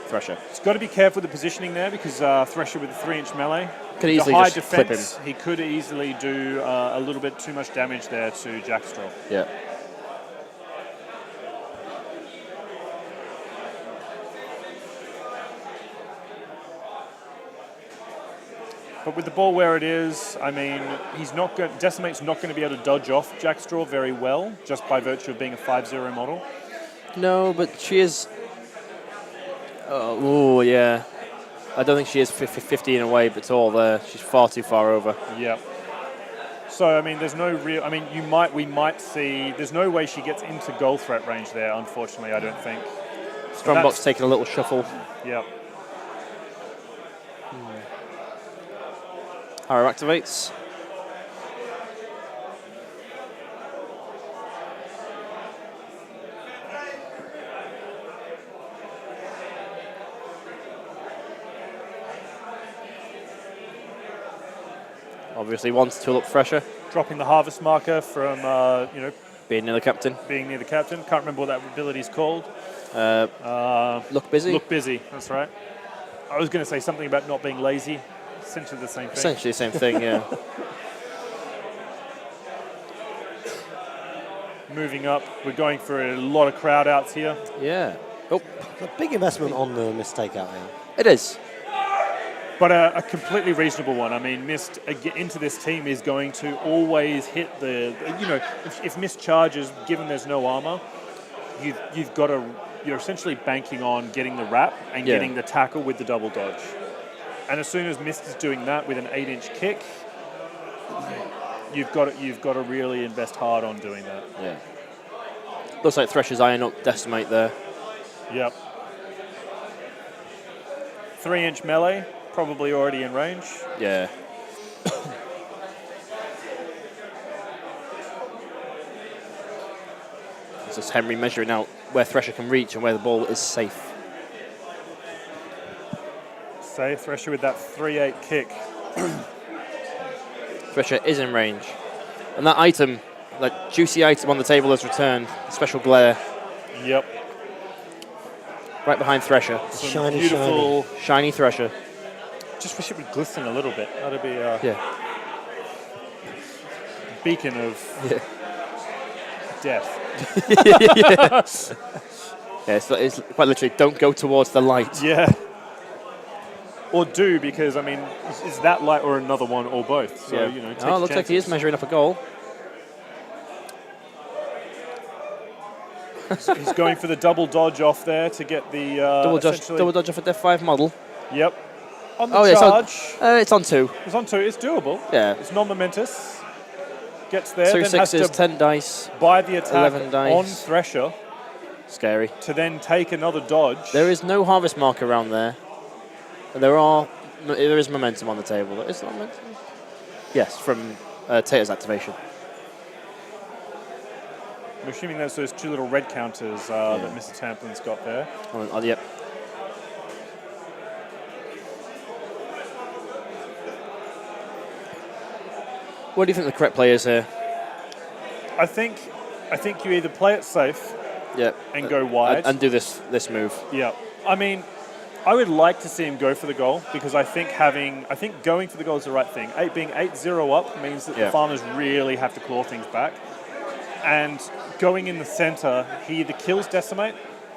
Thresher. It's got to be careful with the positioning there because Thresher with a 3-inch melee. Could easily the high just clip defense, he could easily do a little bit too much damage there to Jackstraw. Yeah. But with the ball where it is, I mean, Decimate's not going to be able to dodge off Jackstraw very well, just by virtue of being a 5-0 model. No, but she is... Oh, yeah. I don't think she is 50 in a way, but it's all there. She's far too far over. Yeah. So, I mean, there's no real... I mean, we might see... There's no way she gets into goal threat range there, unfortunately, I don't think. Strongbox taking a little shuffle. Yeah. Arrow activates. Obviously wants to look fresher. Dropping the harvest marker from, being near the captain. Being near the captain. Can't remember what that ability's called. Look busy. Look busy, that's right. I was going to say something about not being lazy. Essentially the same thing. Essentially the same thing, yeah. Moving up, we're going for a lot of crowd outs here. Yeah. Oh. A big investment on the mistake out there. It is. But a completely reasonable one. I mean, Mist into this team is going to always hit the, if Mist charges, given there's no armor, you're essentially banking on getting the wrap and getting the tackle with the double dodge. And as soon as Mist is doing that with an 8-inch kick, you've got to really invest hard on doing that. Yeah. Looks like Thresher's eyeing up Decimate there. Yep. 3-inch melee, probably already in range. Yeah. This is Henry measuring out where Thresher can reach and where the ball is safe. Say Thresher with that 3-8 kick. Thresher is in range. And that item, that juicy item on the table has returned. Special glare. Yep. Right behind Thresher. Shiny, beautiful, shiny Thresher. Just wish it would glisten a little bit. That'd be. Yeah. Speaking of death. Yeah, it's quite literally, don't go towards the light. Yeah. Or do, because, I mean, is that light or another one or both? So, you know, take your looks like he is chances. measuring up a goal. He's going for the double dodge off there to get the Double dodge off a Def 5 model. Yep. On the charge. It's on 2. It's on 2. It's doable. Yeah. It's non-momentous. Gets there. 2 then has sixes, to 10 dice. buy the attack 11 dice. on Thresher Scary. to then take another dodge. There is no harvest marker around there. There is momentum on the table. Is there momentum? Yes, from Tater's activation. I'm assuming that's those 2 little red counters that Mr. Tamplin's got there. Yep. What do you think the correct play is here? I think you either play it safe and go wide. And do this move. Yeah. I mean, I would like to see him go for the goal because I think going for the goal is the right thing. Being 8-0 up means that the farmers really have to claw things back. And going in the center, he either kills Decimate,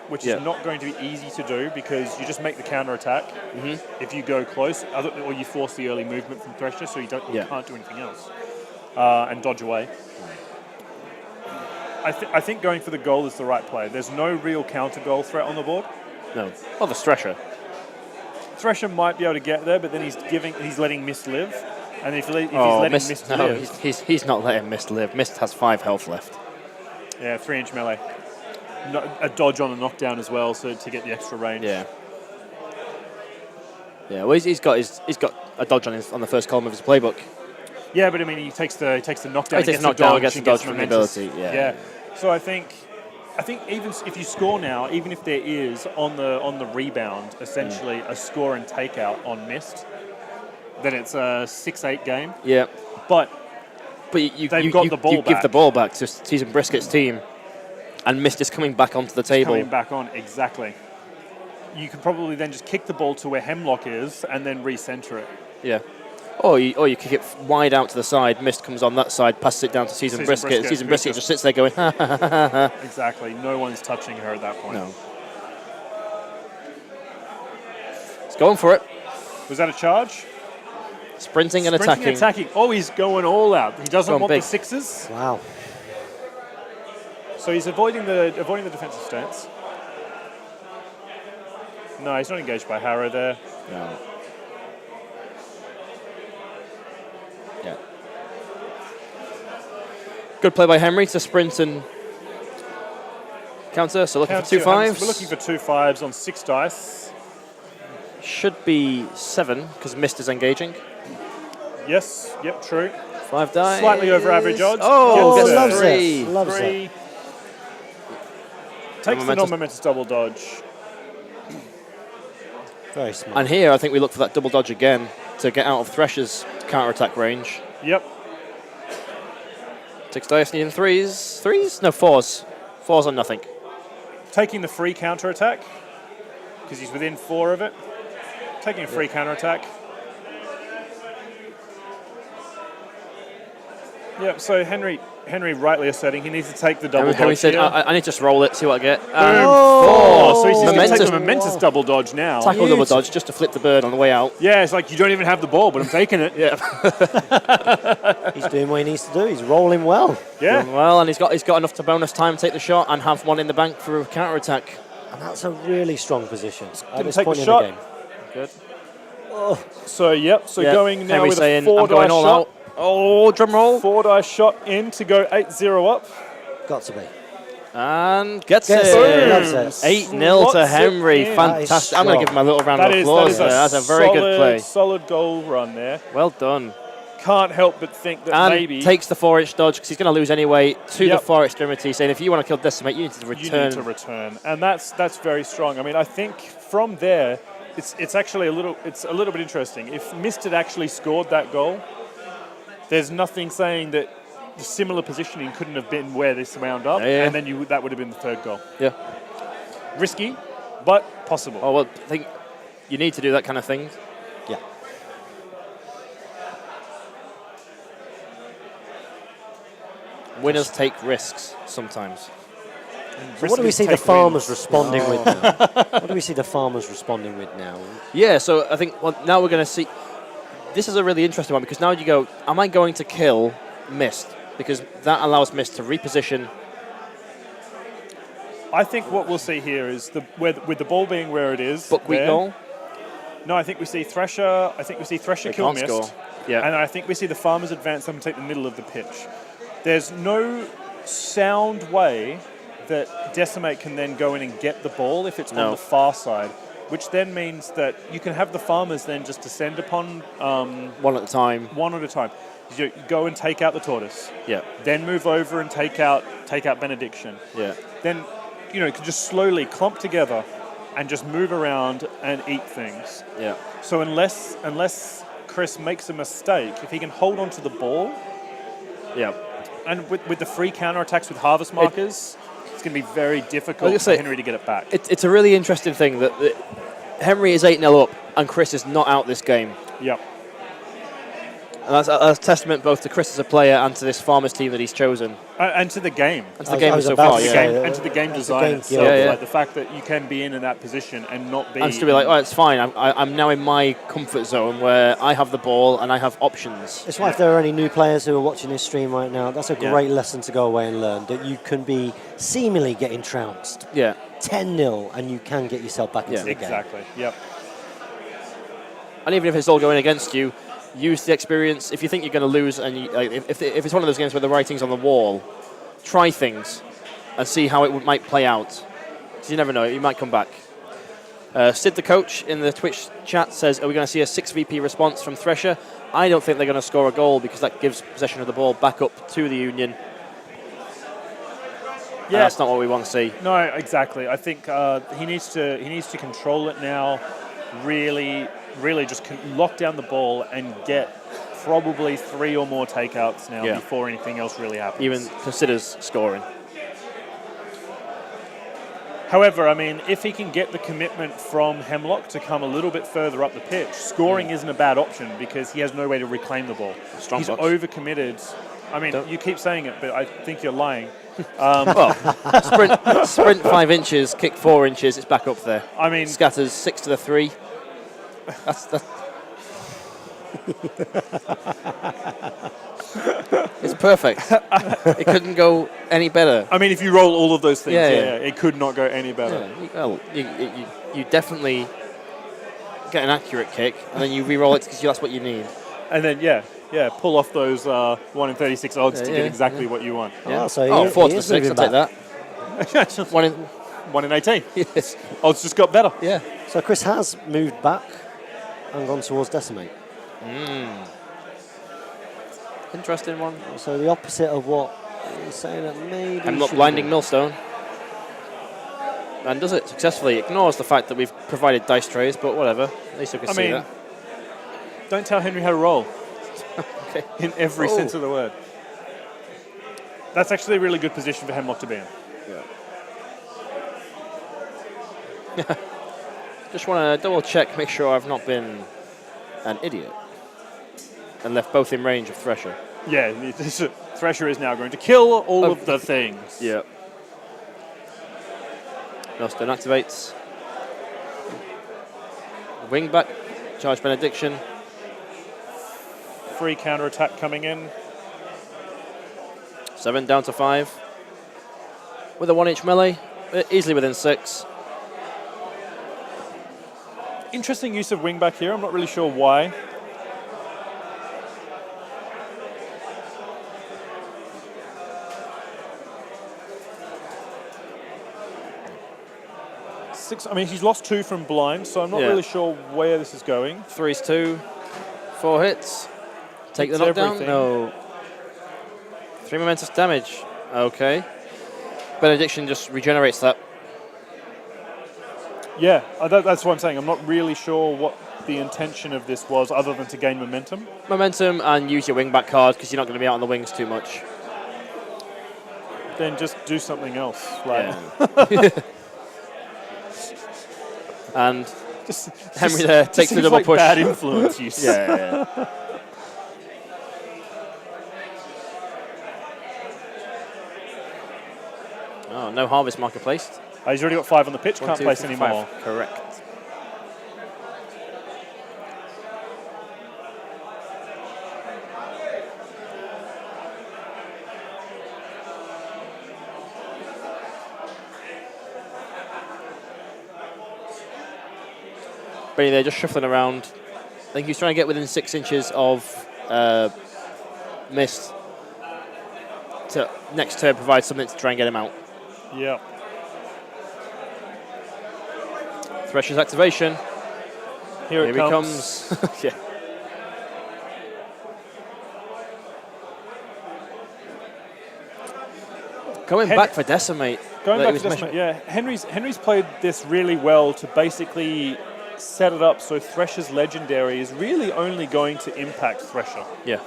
which is not going to be easy to do because you just make the counter attack if you go close, or you force the early movement from Thresher, so you can't do anything else, and dodge away. I think going for the goal is the right play. There's no real counter goal threat on the board. No. Well, the Thresher. Thresher might be able to get there, but then he's letting Mist live. And if he's letting Mist live... He's not letting Mist live. Mist has 5 health left. Yeah, 3-inch melee. A dodge on a knockdown as well, so to get the extra range. Yeah. Yeah, well, he's got a dodge on the first column of his playbook. Yeah, but I mean, he takes the knockdown, gets the dodge from the ability. Yeah. So I think even if you score now, even if there is on the rebound essentially a score and takeout on Mist, then it's a 6-8 game. Yeah. But you got the ball you back. give the ball back to Season Brisket's team, and Mist is coming back onto the table. Coming back on, exactly. You could probably then just kick the ball to where Hemlock is and then recenter it. Yeah. Or you kick it wide out to the side. Mist comes on that side, passes it down to Season Brisket. Season Brisket just sits there going, ha ha ha ha ha. Exactly. No one's touching her at that point. No. He's going for it. Was that a charge? Sprinting and attacking. Oh, he's going all out. He doesn't want big. the 6s. Wow. So he's avoiding the defensive stance. No, he's not engaged by Harrow there. No. Yeah. Good play by Henry to sprint and counter. So looking for 2 5s. We're looking for 2 5s on 6 dice. Should be 7 because Mist is engaging. Yes. Yep. True. 5 dice. Slightly over average odds. Oh, gets loves there. it. Loves 3. it. Takes the non-momentous double dodge. Very smart. And here I think we look for that double dodge again to get out of Thresher's counter-attack range. Yep. 6 dice needing 3s. 3s? No, 4s. 4s on nothing. Taking the free counter attack because he's within 4 of it. Taking a free counter attack. Yep. So Henry rightly asserting he needs to take the double Henry dodge. said, here. I need to just roll it, see what I get. Boom. 4. So he's going to Momentous. take a momentous double dodge now. Tackle double dodge just to flip the bird on the way out. Yeah, it's like you don't even have the ball, but I'm taking it. Yeah. He's doing what he needs to do. He's rolling well. Yeah. Doing well, and he's got enough to bonus time, take the shot, and have one in the bank for a counter attack. And that's a really strong position at this take point the in shot. the game. Good. So going now Henry with saying, a 4 I'm going dice all shot. out. Oh, drum roll. 4 dice shot in to go 8-0 up. Got to be. And gets Gets it. it. Loves it. 8-0 to Slots Henry. it in. Fantastic. I'm going to give him a little round That of is applause there. That's a very good play. Solid goal run there. Well done. Can't help but think that And maybe takes the 4-inch dodge because he's going to lose anyway to Yep. the far extremity, saying if you want to kill Decimate, you need to return. you need to return, and that's very strong. I mean, I think from there, it's actually a little bit interesting. If Mist had actually scored that goal, there's nothing saying that the similar positioning couldn't have been where this wound up, Yeah. and then that would have been the 3rd goal. Yeah. Risky, but possible. Oh, well, I think you need to do that kind of thing. Yeah. Winners take risks sometimes. So what do we see the farmers responding with now? What do we see the farmers responding with now? Yeah, so I think now we're going to see. This is a really interesting one because now you go, am I going to kill Mist? Because that allows Mist to reposition. I think what we'll see here is with the ball being where it is. Buckwheat goal? No, I think we see Thresher. I think we see Thresher kill Mist. Score. Yeah. And I think we see the farmers advance them and take the middle of the pitch. There's no sound way that Decimate can then go in and get the ball if it's on the far side, which then means that you can have the farmers then just descend upon one at a time. One at a time. You go and take out the tortoise. Yeah. Then move over and take out Benediction. Yeah. Then you can just slowly clump together and just move around and eat things. Yeah. So unless Chris makes a mistake, if he can hold on to the ball. Yeah. And with the free counterattacks with harvest markers, it's going to be very difficult for Henry to get it back. It's a really interesting thing that Henry is 8-0 up and Chris is not out this game. Yep. And that's a testament both to Chris as a player and to this Farmers team that he's chosen. And to the game. And to the game so far, And to the game design itself. Yeah. Like the fact that you can be in that position and not be... And still be like, it's fine. I'm now in my comfort zone where I have the ball and I have options. It's why if there are any new players who are watching this stream right now, that's a great lesson to go away and learn, that you can be seemingly getting trounced. Yeah. 10-0 and you can get yourself back into the game. Exactly, yep. And even if it's all going against you, use the experience. If you think you're going to lose, and if it's one of those games where the writing's on the wall, try things and see how it might play out. Because you never know, you might come back. Sid the coach in the Twitch chat says, are we going to see a 6VP response from Thresher? I don't think they're going to score a goal because that gives possession of the ball back up to the Union. Yeah, that's not what we want to see. No, exactly. I think he needs to control it now. Really just lock down the ball and get probably 3 or more takeouts now before anything else really happens. Even considers scoring. However, I mean, if he can get the commitment from Hemlock to come a little bit further up the pitch, scoring isn't a bad option because he has no way to reclaim the ball. He's overcommitted. I mean, you keep saying it, but I think you're lying. Well, sprint 5 inches, kick 4 inches, it's back up there. I mean, scatters 6 to the 3. That's it's perfect. It couldn't go any better. I mean, if you roll all of those things, it could not go any better. Yeah. Well, you definitely get an accurate kick, and then you re-roll it because that's what you need. And then, pull off those 1 in 36 odds to get exactly what you want. Yeah. So 4 to 6, I'll take that. 1 in 18. Yes. Odds just got better. Yeah. So Chris has moved back and gone towards Decimate. Interesting one. So the opposite of what you're saying that maybe... I'm not blinding Millstone. And does it successfully. Ignores the fact that we've provided dice trays, but whatever. At least you can see that. Don't tell Henry how to roll. Okay. In every sense of the word. That's actually a really good position for Hemlock to be in. Yeah. Just want to double check, make sure I've not been an idiot and left both in range of Thresher. Yeah, Thresher is now going to kill all of the things. Yeah. Millstone activates. Wing back, charge Benediction. Free counter-attack coming in. 7 down to 5. With a 1-inch melee, easily within 6. Interesting use of wing back here. I'm not really sure why. I mean, he's lost 2 from blind, so I'm not really sure where this is going. 3's 2. 4 hits. Take the knockdown? Everything. No. 3 momentous damage. Okay. Benediction just regenerates that. Yeah, that's what I'm saying. I'm not really sure what the intention of this was other than to gain momentum. Momentum and use your wingback card because you're not going to be out on the wings too much. Then just do something else. Like. Yeah. And Henry there takes the double push. Bad influence use. Yeah. Oh, no harvest marker placed. He's already got 5 on the pitch. 1, Can't 2, place 3, anymore. 5. Correct. Benny there just shuffling around. I think he's trying to get within 6 inches of mist to next turn provide something to try and get him out. Yeah. Thresher's activation. Here he comes. Yeah. Going back for Decimate. Going back to Decimate, yeah. Henry's played this really well to basically set it up so Thresher's Legendary is really only going to impact Thresher. Yeah.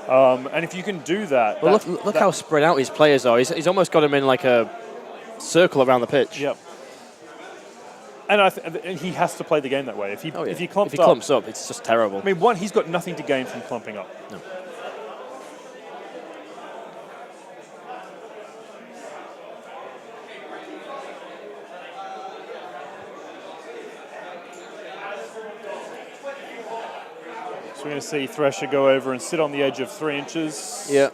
And if you can do that... Well, look how spread out his players are. He's almost got him in like a circle around the pitch. Yep. And he has to play the game that way. If he clumps up, it's just terrible. I mean, one, he's got nothing to gain from clumping up. No. So we're going to see Thresher go over and sit on the edge of 3 inches. Yeah.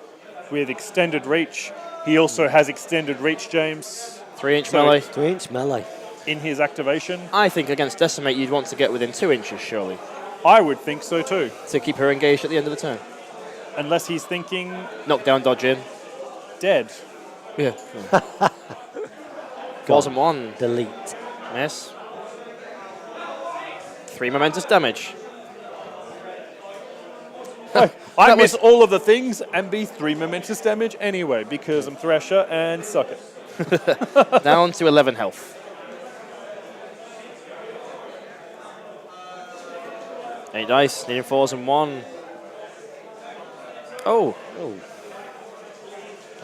With extended reach. He also has extended reach, James. 3-inch melee. 3-inch melee. In his activation. I think against Decimate, you'd want to get within 2 inches, surely. I would think so too. To keep her engaged at the end of the turn. Unless he's thinking... Knockdown, dodge in. Dead. Yeah. Balls and 1. Delete. Miss. 3 momentous damage. I miss all of the things and be 3 momentous damage anyway because I'm Thresher and suck it. Down to 11 health. 8 dice, needing 4s and 1. Oh.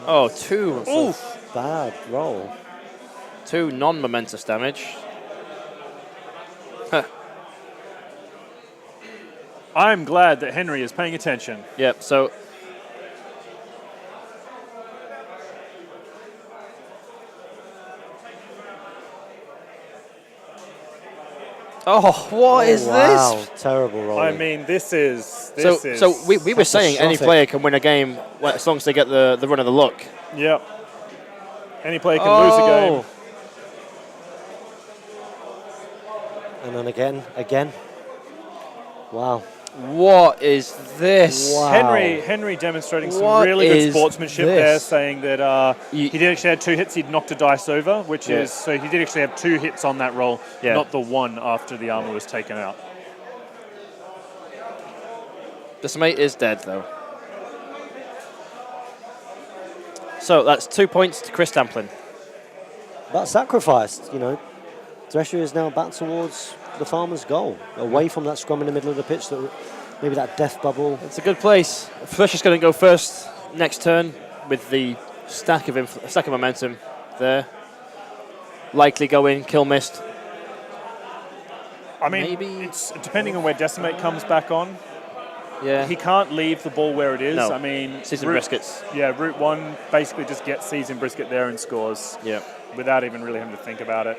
Oh, 2. Oof. Bad roll. 2 non-momentous damage. Huh. I'm glad that Henry is paying attention. Yep, so... Oh, what is this? Terrible roll. I mean, this is... So we were saying any player can win a game as long as they get the run of the luck. Yep. Any player can lose a game. And then again. Wow. What is this? Wow. Henry demonstrating some really good sportsmanship there, saying that he did actually have 2 hits. He'd knocked a dice over, which is... So he did actually have 2 hits on that roll, not the 1 after the armor was taken out. Decimate is dead, though. So that's 2 points to Chris Tamplin. But sacrificed, Thresher is now back towards the farmer's goal, away from that scrum in the middle of the pitch, maybe that death bubble. It's a good place. Thresher's going to go first next turn with the stack of momentum there. Likely go in, kill mist. I mean, maybe it's depending on where Decimate comes back on. Yeah. He can't leave the ball where it is. No. I mean, Seasoned Briskets. Yeah, Route 1 basically just gets Seasoned Brisket there and scores. Yeah. Without even really having to think about it.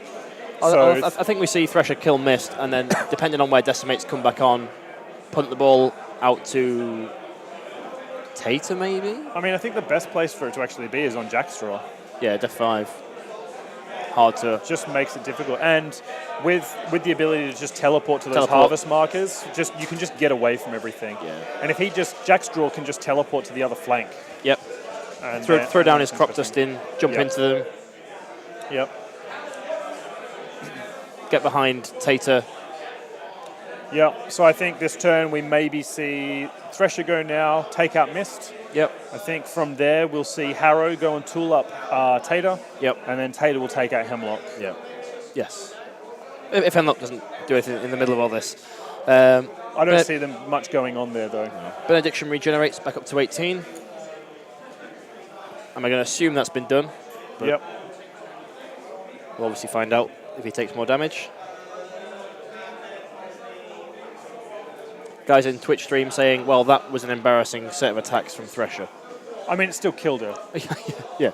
I think we see Thresher kill mist, and then depending on where Decimates come back on, punt the ball out to Tater, maybe? I mean, I think the best place for it to actually be is on Jackstraw. Yeah, Def 5. Hard to... Just makes it difficult. And with the ability to just teleport to those harvest markers, you can just get away from everything. Yeah. And if Jackstraw can just teleport to the other flank. Yep. And throw down his crop dust in, jump into them. Yep. Get behind Tater. Yeah, so I think this turn we maybe see Thresher go now, take out Mist. Yep. I think from there we'll see Harrow go and tool up Tater. Yep. And then Tater will take out Hemlock. Yep. Yes. If Hemlock doesn't do anything in the middle of all this. I don't see them much going on there though. No. Benediction regenerates back up to 18. Am I going to assume that's been done? Yep. We'll obviously find out if he takes more damage. Guys in Twitch stream saying, well, that was an embarrassing set of attacks from Thresher. I mean, it still killed her. Yeah.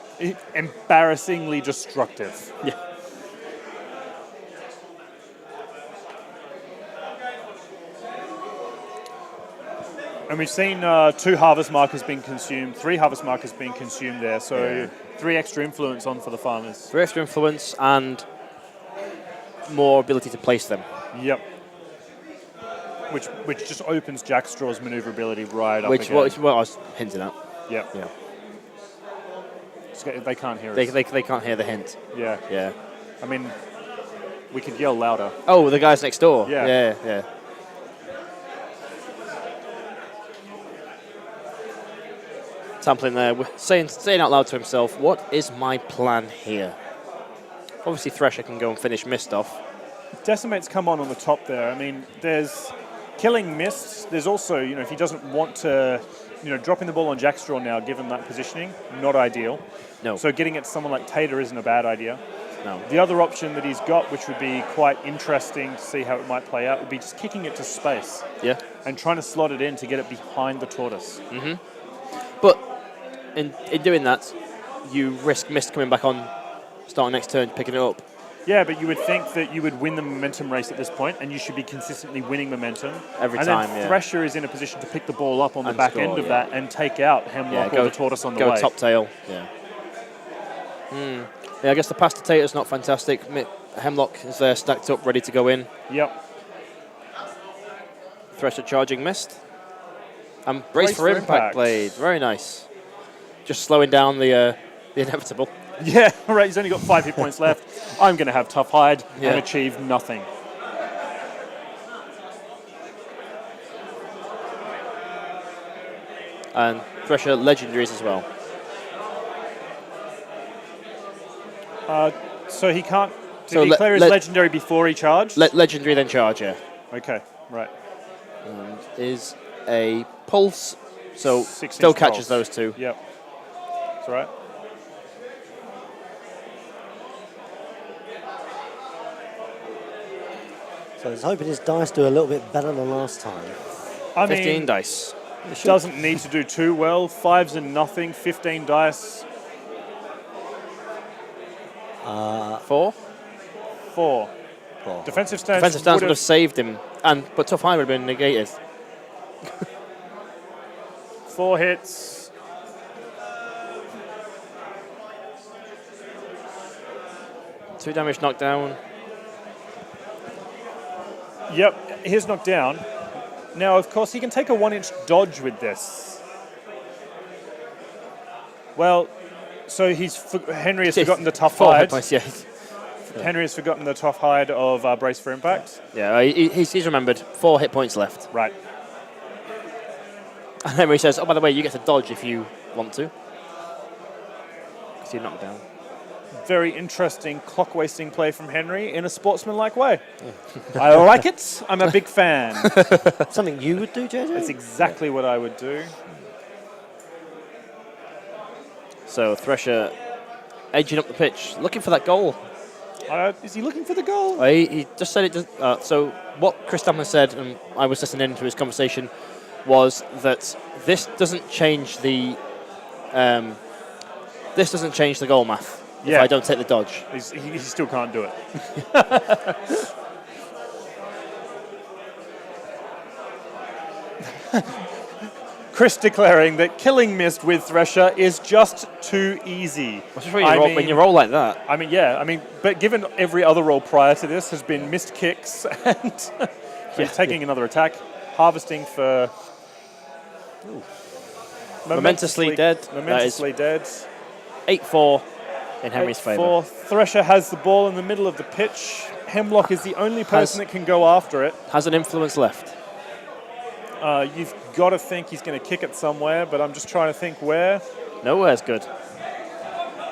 Embarrassingly destructive. Yeah. And we've seen 2 harvest markers being consumed, 3 harvest markers being consumed there, so 3 extra influence on for the farmers. 3 extra influence and more ability to place them. Yep. Which just opens Jackstraw's maneuverability right up Which again. what I was hinting at. Yep. Yeah. They can't hear us. They can't hear the hint. Yeah. Yeah. I mean, we could yell louder. Oh, the guys next door. Yeah. Yeah. Tamplin there, saying out loud to himself, what is my plan here? Obviously Thresher can go and finish Mist off. Decimate's come on the top there. I mean, there's killing Mist. There's also, if he doesn't want to, dropping the ball on Jackstraw now, given that positioning, not ideal. No. So getting it to someone like Tater isn't a bad idea. No. The other option that he's got, which would be quite interesting to see how it might play out, would be just kicking it to space. Yeah. And trying to slot it in to get it behind the tortoise. Mm-hmm. But in doing that, you risk Mist coming back on, starting next turn, picking it up. Yeah, but you would think that you would win the momentum race at this point, and you should be consistently winning momentum. Every and time, then Thresher is in a position to pick the ball up on the And back score, end of that and take out Hemlock or the tortoise on the go way. top tail, yeah. Yeah, I guess the pass to Tater's not fantastic. Hemlock is there stacked up, ready to go in. Yep. Thresher charging Mist. And brace for impact blade. Very nice. Just slowing down the inevitable. Yeah, right. He's only got 5 hit points left. I'm going to have Tough Hide and achieve nothing. And Thresher legendaries as well. So he can't. Did he declare his legendary before he charged? Legendary, then charge, yeah. Okay, right. And is a pulse, so 16 still catches scrolls. those 2. Yep. That's all right. So I was hoping his dice do a little bit better than last time. I 15 mean, dice. doesn't need to do too well. 5s and nothing. 15 dice. 4? 4. Defensive stance. Defensive stance would have saved him, but Tough Hide would have been negated. 4 hits. Two damage knockdown. Yep, here's knocked down. Now, of course, he can take a 1-inch dodge with this. Well, so Henry has forgotten the Tough Hide. Henry has forgotten the Tough Hide of Brace for Impact. Yeah, he's remembered. 4 hit points left. Right. And Henry says, oh, by the way, you get to dodge if you want to. Because you're knocked down. Very interesting clock-wasting play from Henry in a sportsmanlike way. I like it. I'm a big fan. Something you would do, JJ? That's exactly what I would do. So Thresher edging up the pitch, looking for that goal. Is he looking for the goal? He just said it. So what Chris Tamplin said, and I was listening into his conversation, was that this doesn't change the goal math. If I don't take the dodge. He still can't do it. Chris declaring that killing Mist with Thresher is just too easy. When you roll like that. I mean, yeah. I mean, but given every other roll prior to this has been missed kicks and taking another attack, harvesting for momentously dead. Momentously dead. 8-4 in Henry's favour. Thresher has the ball in the middle of the pitch. Hemlock is the only person that can go after it. Has an influence left. You've got to think he's going to kick it somewhere, but I'm just trying to think where. Nowhere's good.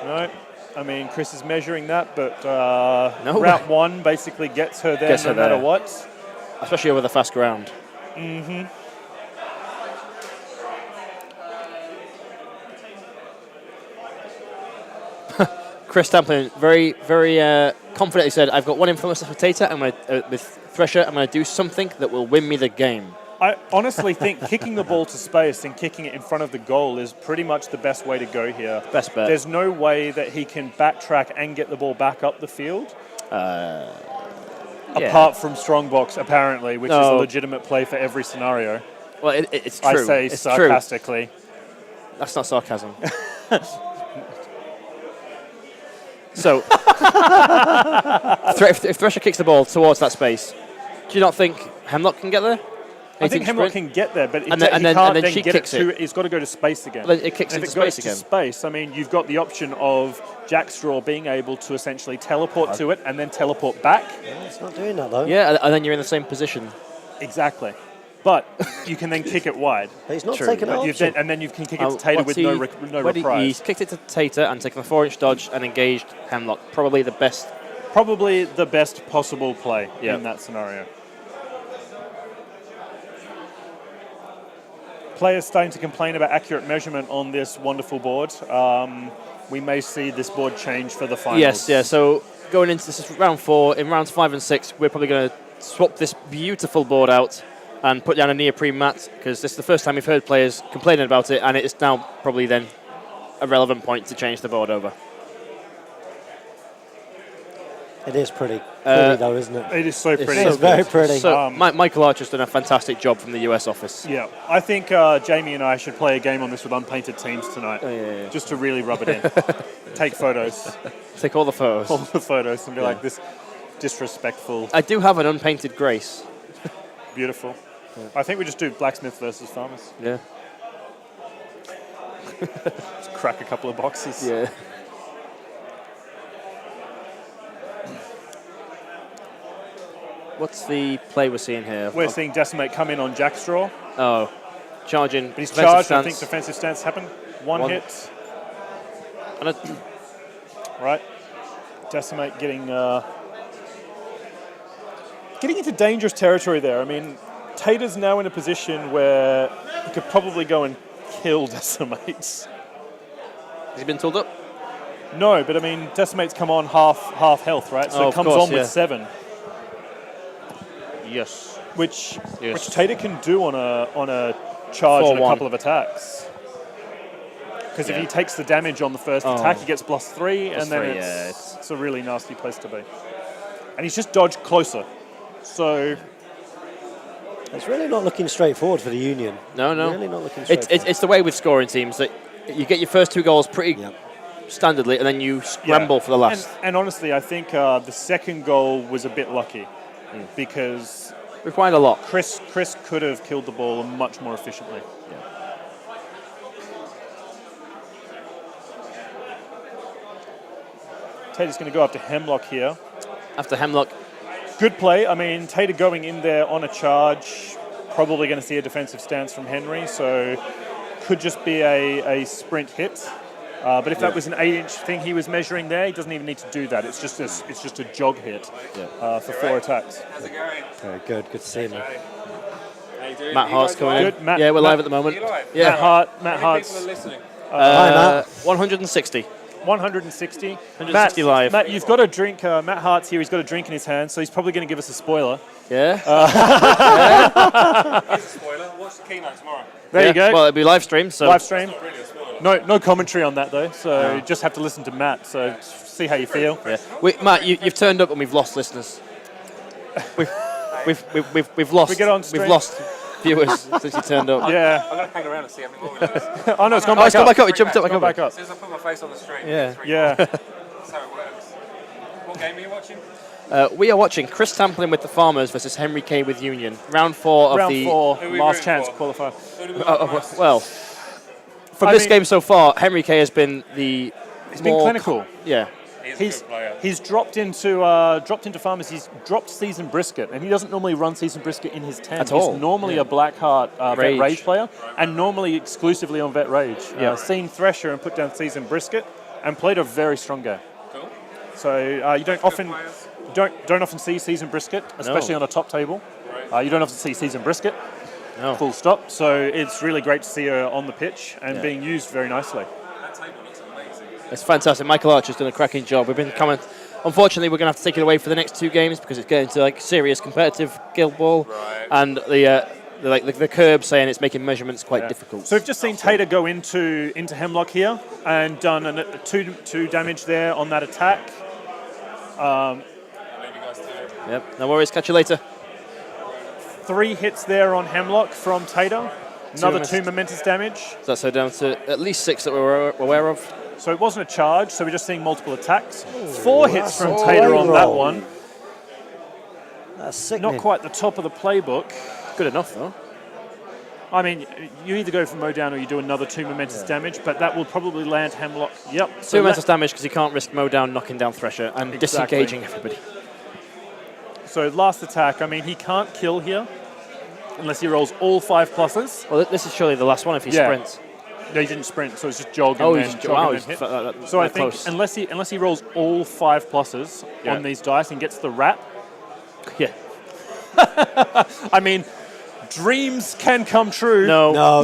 No. I mean, Chris is measuring that, but Route 1 basically gets her there no matter what. Especially over the fast ground. Mm-hmm. Chris Tamplin, very, very confidently said, I've got 1 influence left with Tater, with Thresher, I'm going to do something that will win me the game. I honestly think kicking the ball to space and kicking it in front of the goal is pretty much the best way to go here. Best bet. There's no way that he can backtrack and get the ball back up the field. Apart from Strongbox, apparently, which is a legitimate play for every scenario. Well, it's true. I say it's sarcastically. True. That's not sarcasm. So, if Thresher kicks the ball towards that space, do you not think Hemlock can get there? I think Hemlock can get there, but and then she get kicks it. It's got to go to space again. Well, it kicks into space again. If it goes to space, I mean, you've got the option of Jackstraw being able to essentially teleport to it and then teleport back. Yeah, it's not doing that, though. Yeah, and then you're in the same position. Exactly. But you can then kick it wide. But he's not taking it off. And then you can kick it to Tater with no reprise. He's kicked it to Tater and taken a 4-inch dodge and engaged Hemlock. Probably the best possible play in that scenario. Players starting to complain about accurate measurement on this wonderful board. We may see this board change for the finals. Yes, yeah. So going into this is round 4. In rounds 5 and 6, we're probably going to swap this beautiful board out and put down a neoprene mat, because this is the first time we've heard players complaining about it, and it is now probably then a relevant point to change the board over. It is pretty though, isn't it? It is so pretty. It's very pretty. So Michael Archer's done a fantastic job from the US office. Yeah, I think Jamie and I should play a game on this with unpainted teams tonight, just to really rub it in. Take photos. Take all the photos. All the photos and be like, this disrespectful. I do have an unpainted Grace. Beautiful. Yeah. I think we just do blacksmith versus farmers. Yeah. Just crack a couple of boxes. Yeah. What's the play we're seeing here? We're seeing Decimate come in on Jackstraw. Oh, charging. But he's charged. Stance. I think defensive stance happened. One hit. And right. Decimate getting into dangerous territory there. I mean, Tater's now in a position where he could probably go and kill Decimates. Has he been tooled up? No, but I mean, Decimates come on half health, right? So it comes on with 7. Yes. Which Tater can do on a charge and a couple of attacks. Because if he takes the damage on the first attack, he gets +3, and then it's a really nasty place to be. And he's just dodged closer. So it's really not looking straightforward for the Union. No. Really not looking straightforward. It's the way with scoring teams that you get your first 2 goals pretty standardly, and then you scramble for the last. And honestly, I think the second goal was a bit lucky because required a lot. Chris could have killed the ball much more efficiently. Yeah. Tater's going to go after Hemlock here. After Hemlock. Good play. I mean, Tater going in there on a charge, probably going to see a defensive stance from Henry, so could just be a sprint hit. But if that was an 8-inch thing he was measuring there, he doesn't even need to do that. It's just a jog hit for 4 attacks. How's it going? Very good. Good to see him. How you doing? Matt Hart's coming in. Matt, we're live at the moment. Yeah. Matt Hart's. People are listening. Hi, Matt. 160. 160. 160 live. Matt, you've got a drink. Matt Hart's here. He's got a drink in his hand, so he's probably going to give us a spoiler. Yeah. Here's a spoiler. Watch the keynote tomorrow. There you go. Well, it'll be live stream. So live stream. No commentary on that though. So you just have to listen to Matt. So see how you feel. Yeah. Matt, you've turned up and we've lost listeners. We've lost. We get on stream. We've lost viewers since you turned up. Yeah. I'm going to hang around and see how many more we lose. Oh no, it's gone back back up. It jumped up back up. As soon as I put my face on the screen. Yeah. That's how it works. What game are you watching? We are watching Chris Tamplin with the Farmers versus Henry Kay with Union. Round 4 of the... Round 4, last chance qualifier. Well, from this game so far, Henry Kay has been the... He's been clinical. Yeah. He's a good player. He's dropped into Farmers. He's dropped Seasoned Brisket, and he doesn't normally run Seasoned Brisket in his tent. At all. He's normally a Blackheart Vet Rage player, and normally exclusively on Vet Rage. Seen Thresher and put down Seasoned Brisket, and played a very strong game. Cool. So you don't often see Seasoned Brisket, especially on a top table. Right. You don't often see Seasoned Brisket. No. Full stop. So it's really great to see her on the pitch and being used very nicely. That table looks amazing. It's fantastic. Michael Archer's done a cracking job. We've been coming. Unfortunately, we're going to have to take it away for the next 2 games because it's getting to serious competitive guild ball, and the the curb saying it's making measurements quite difficult. So we've just seen Tater go into Hemlock here and done two damage there on that attack. I'll leave you guys to it. Yep, no worries, catch you later. 3 hits there on Hemlock from Tater. Another 2 momentous damage. That's so down to at least 6 that we're aware of. So it wasn't a charge, so we're just seeing multiple attacks. 4 hits from Tater on that one. That's sickening. Not quite the top of the playbook. Good enough, though. I mean, you either go for mow down or you do another 2 momentous damage, but that will probably land Hemlock. Yep. 2 momentous damage because you can't risk mow down, knocking down Thresher, and disengaging everybody. So last attack, I mean, he can't kill here unless he rolls all 5 pluses. Well, this is surely the last one if he sprints. No, he didn't sprint, so it's just jog Oh, and he's then jog and then hit. So I think close. unless he rolls all 5 pluses on these dice and gets the wrap, Yeah. I mean, dreams can come true. No. No.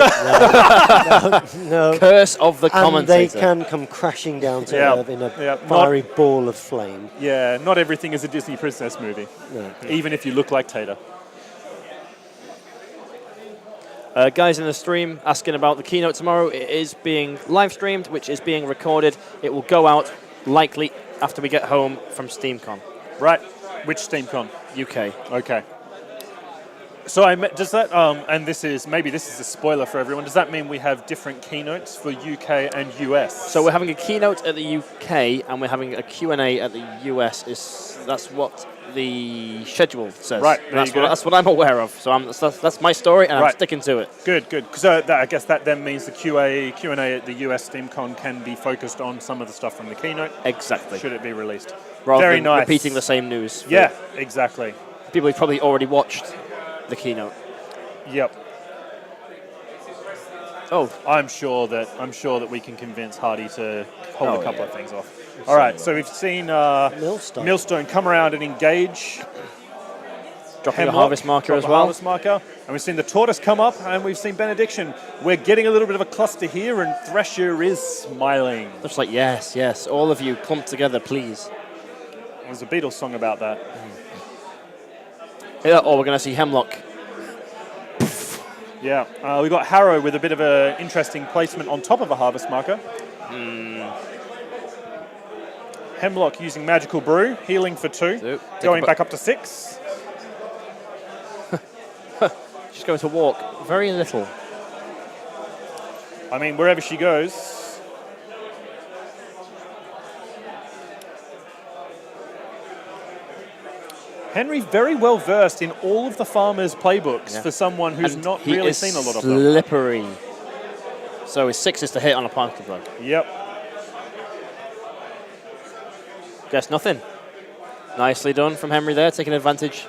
Curse of the And commentator. they can come crashing down to Earth in a Not- fiery ball of flame. Yeah, not everything is a Disney princess movie, No. even if you look like Tater. Guys in the stream asking about the keynote tomorrow. It is being live streamed, which is being recorded. It will go out likely after we get home from SteamCon. Right. Which SteamCon? UK. Okay. So does that, and this is a spoiler for everyone, does that mean we have different keynotes for UK and US? So we're having a keynote at the UK and we're having a Q&A at the US. That's what the schedule says. Right, there you go. That's what I'm aware of. So that's my story and I'm sticking to it. Good. Because I guess that then means the Q&A at the US SteamCon can be focused on some of the stuff from the keynote. Exactly. Should it be released? Rather Very than nice. repeating the same news. for Yeah, exactly. People who've probably already watched the keynote. Yep. Oh, I'm sure that we can convince Hardy to hold a couple of things off. All so right, so we've seen Millstone come around and engage. dropping Hemlock, a harvest marker drop as a well. Harvest marker, and we've seen the Tortoise come up, and we've seen Benediction. We're getting a little bit of a cluster here, and Thresher is smiling. Just like, yes, all of you clump together, please. There's a Beatles song about that. Yeah, or we're going to see Hemlock. Yeah, we've got Harrow with a bit of an interesting placement on top of a harvest marker. Hemlock using Magical Brew, healing for 2, going back up to 6. She's going to walk very little. I mean, wherever she goes. Henry very well versed in all of the farmers' playbooks for someone who's And not he really is seen a lot of them. slippery. So his 6 is to hit on a particle blow. Yep. Guess nothing. Nicely done from Henry there, taking advantage.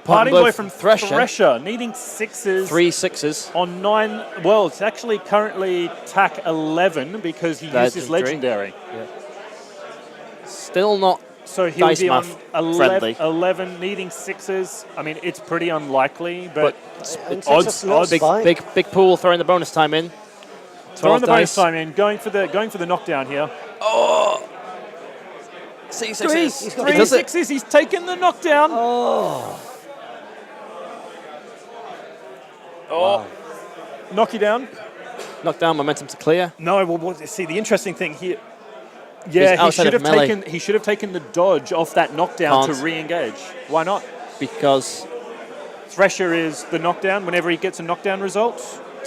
Parting blow blow from Thresher, needing 6s. 3 6s. On 9, well, it's actually currently TAC 11 because he used his legendary. Still not So he'll dice be on math friendly. 11, needing 6s. I mean, it's pretty unlikely, but odds, big pool, throwing the bonus time in. throwing the bonus dice. time in, going for the knockdown here. Oh! 6 6s. 3 6s, he's taken the knockdown. Oh. Knock you down. Knockdown, momentum to clear. No, well, see, the interesting thing here. Yeah, he outside should of have melee. taken the dodge off that knockdown Can't. to re-engage. Why not? Because Thresher is the knockdown. Whenever he gets a knockdown result,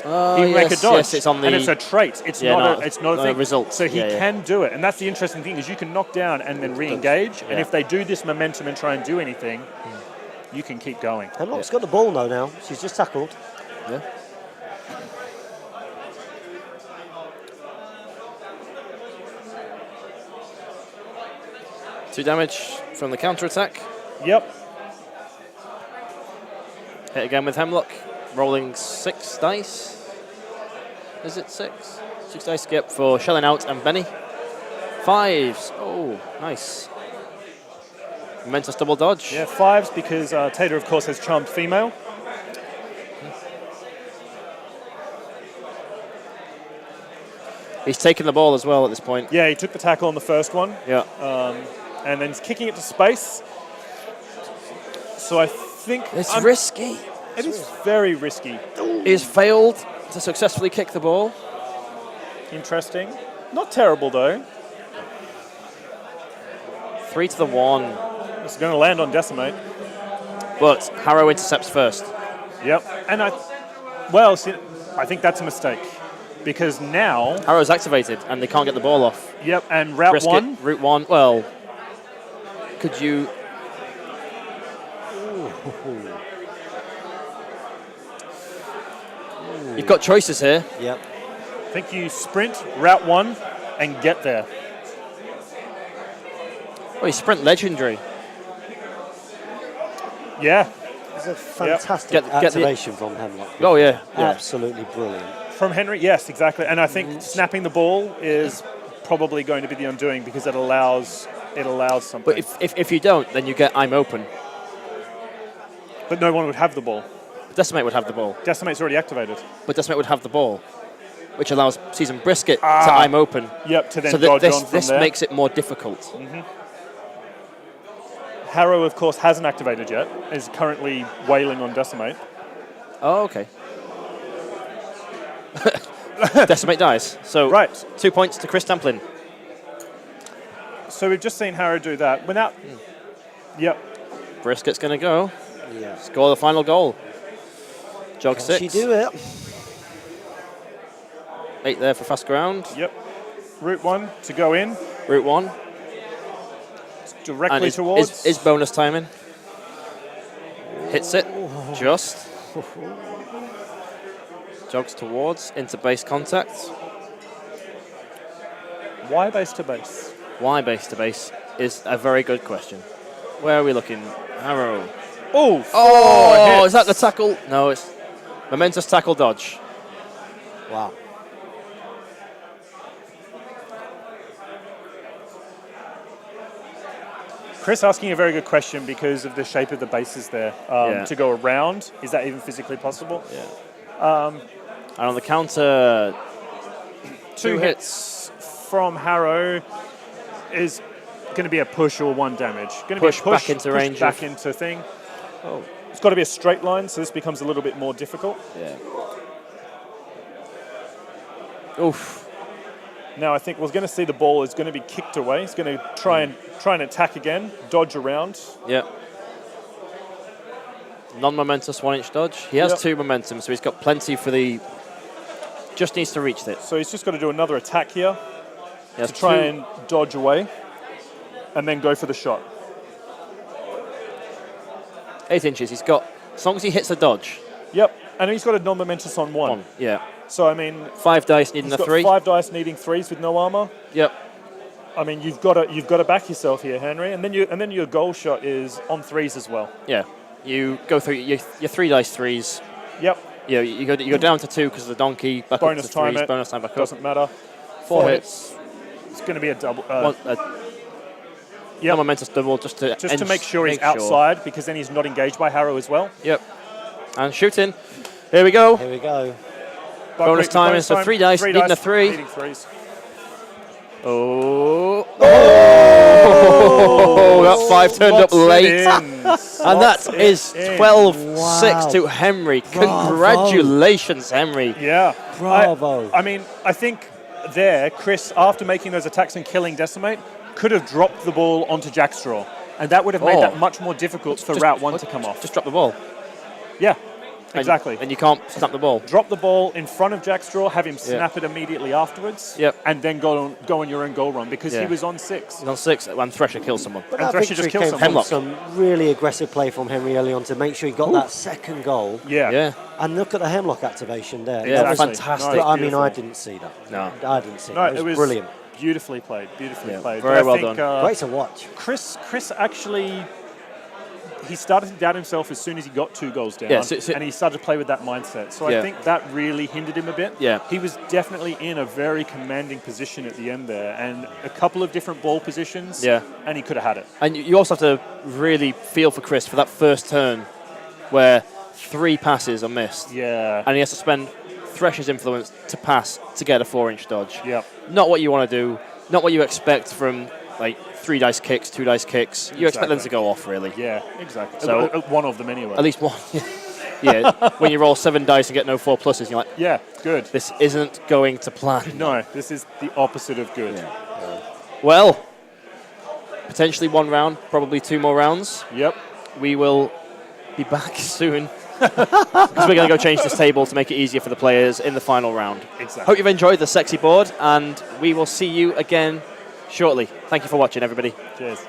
he yes, make a dodge. yes, it's on the and it's a trait. It's not a thing. Result. So he can do it, and that's the interesting thing is you can knock down and then re-engage. And if they do this momentum and try and do anything, you can keep going. Hemlock's got the ball though now. She's just tackled. Yeah. Two damage from the counter attack. Yep. Hit again with Hemlock. Rolling 6 dice. Is it 6? 6 dice, yep, for shelling out and Benny. 5s. Oh, nice. Momentous double dodge. Yeah, 5s because Tater, of course, has charmed female. He's taken the ball as well at this point. Yeah, he took the tackle on the first one. Yeah. And then he's kicking it to space. So I think It's risky. It is very risky. He's failed to successfully kick the ball. Interesting. Not terrible, though. 3 to the 1. It's going to land on Decimate. But Harrow intercepts first. Yep. And I think that's a mistake. Because now... Harrow's activated, and they can't get the ball off. Yep, and route Brisket, 1... Route 1, well... Could you... You've got choices here. Yep. I think you sprint route 1 and get there. Oh, he's sprint legendary. Yeah. It's a fantastic Get the- activation from Hemlock. Oh, yeah. Absolutely brilliant. From Henry, yes, exactly. And I think snapping the ball is probably going to be the undoing because it allows something. But if you don't, then you get I'm open. But no one would have the ball. Decimate would have the ball. Decimate's already activated. But Decimate would have the ball, which allows Season Brisket to I'm open. Yep, to then So dodge this, on from this there. makes it more difficult. Harrow, of course, hasn't activated yet. Is currently wailing on Decimate. Oh, okay. Decimate dies. So Right. 2 points to Chris Tamplin. So we've just seen Harrow do that. Without... Yep. Brisket's going to go. Yeah. Score the final goal. Jog Can 6. she do it? 8 there for fast ground. Yep. Route 1 to go in. Route 1. Directly And towards... is bonus timing. Hits it. Just. Jogs towards. Into base contact. Why base to base? Why base to base is a very good question. Where are we looking? Harrow. Oh, Oh, is that the tackle? No, it's momentous tackle dodge. Wow. Chris asking a very good question because of the shape of the bases there. Yeah. To go around, is that even physically possible? Yeah. And on the counter, Two hits from Harrow is going to be a push or 1 damage. Going to Push be a push back into push range back of- into thing. Oh. It's got to be a straight line, so this becomes a little bit more difficult. Yeah. Oof. Now I think we're going to see the ball is going to be kicked away. He's going to try and attack again, dodge around. Yeah. Non-momentous 1-inch dodge. He has Yep. 2 momentum, so he's got plenty for the... Just needs to reach it. So he's just got to do another attack here He has to try 2 and dodge away, and then go for the shot. 8 inches. He's got... As long as he hits a dodge. Yep, and he's got a non-momentous on 1. Yeah. So I mean, 5 dice needing he's a got 3. 5 dice needing 3s with no armor. Yep. I mean, you've got to back yourself here, Henry, and then your goal shot is on 3s as well. Yeah. You go through your 3 dice 3s. Yep. Yeah, you go down to 2 because of the donkey. Back Bonus up to time 3s. it. Bonus time back up. Doesn't matter. 4 hits. It's going to be a double. No momentous double just to make sure he's outside, because then he's not engaged by Harrow as well. Yep. And shooting. Here we go. Here we go. Bonus time, so 3 dice, needing a 3. Needing 3s. Oh. Oh! That 5 turned up late. And that is 12-6 to Henry. Bravo. Congratulations, Henry. Yeah. Bravo. I mean, I think there, Chris, after making those attacks and killing Decimate, could have dropped the ball onto Jackstraw. And that would have made that much more difficult for Route 1 to come off. Just drop the ball. Yeah, exactly. And you can't snap the ball. Drop the ball in front of Jackstraw, have him snap it immediately afterwards, Yep. and then go on your own goal run, because he was on 6. He's on 6 when Thresher kills someone. But And that Thresher victory just kills came from someone. some really aggressive play from Henry early on to make sure he got that second goal. Yeah. Yeah. And look at the Hemlock activation there. Yeah, That was, fantastic. No, I mean, beautiful. I didn't see that. No. I didn't see No, it. It was brilliant. Beautifully played. Beautifully Yeah, played. very But I well think, done. Great to watch. Chris actually, he started to doubt himself as soon as he got 2 goals down, Yeah, so- and he started to play with that mindset. So Yeah. I think that really hindered him a bit. Yeah. He was definitely in a very commanding position at the end there, and a couple of different ball positions, Yeah. and he could have had it. And you also have to really feel for Chris for that first turn where 3 passes are missed. Yeah. And he has to spend Thresher's influence to pass to get a 4-inch dodge. Yep. Not what you want to do. Not what you expect from like 3 dice kicks, 2 dice kicks. You expect them to Exactly. go off, really. Yeah, exactly. So- One of them anyway. At least one. Yeah, when you roll 7 dice and get no 4 pluses, you're like, Yeah, good. this isn't going to plan. No, this is the opposite of good. Well, potentially 1 round, probably 2 more rounds. Yep. We will be back soon because we're going to go change this table to make it easier for the players in the final round. Exactly. Hope you've enjoyed the sexy board, and we will see you again shortly. Thank you for watching, everybody. Cheers.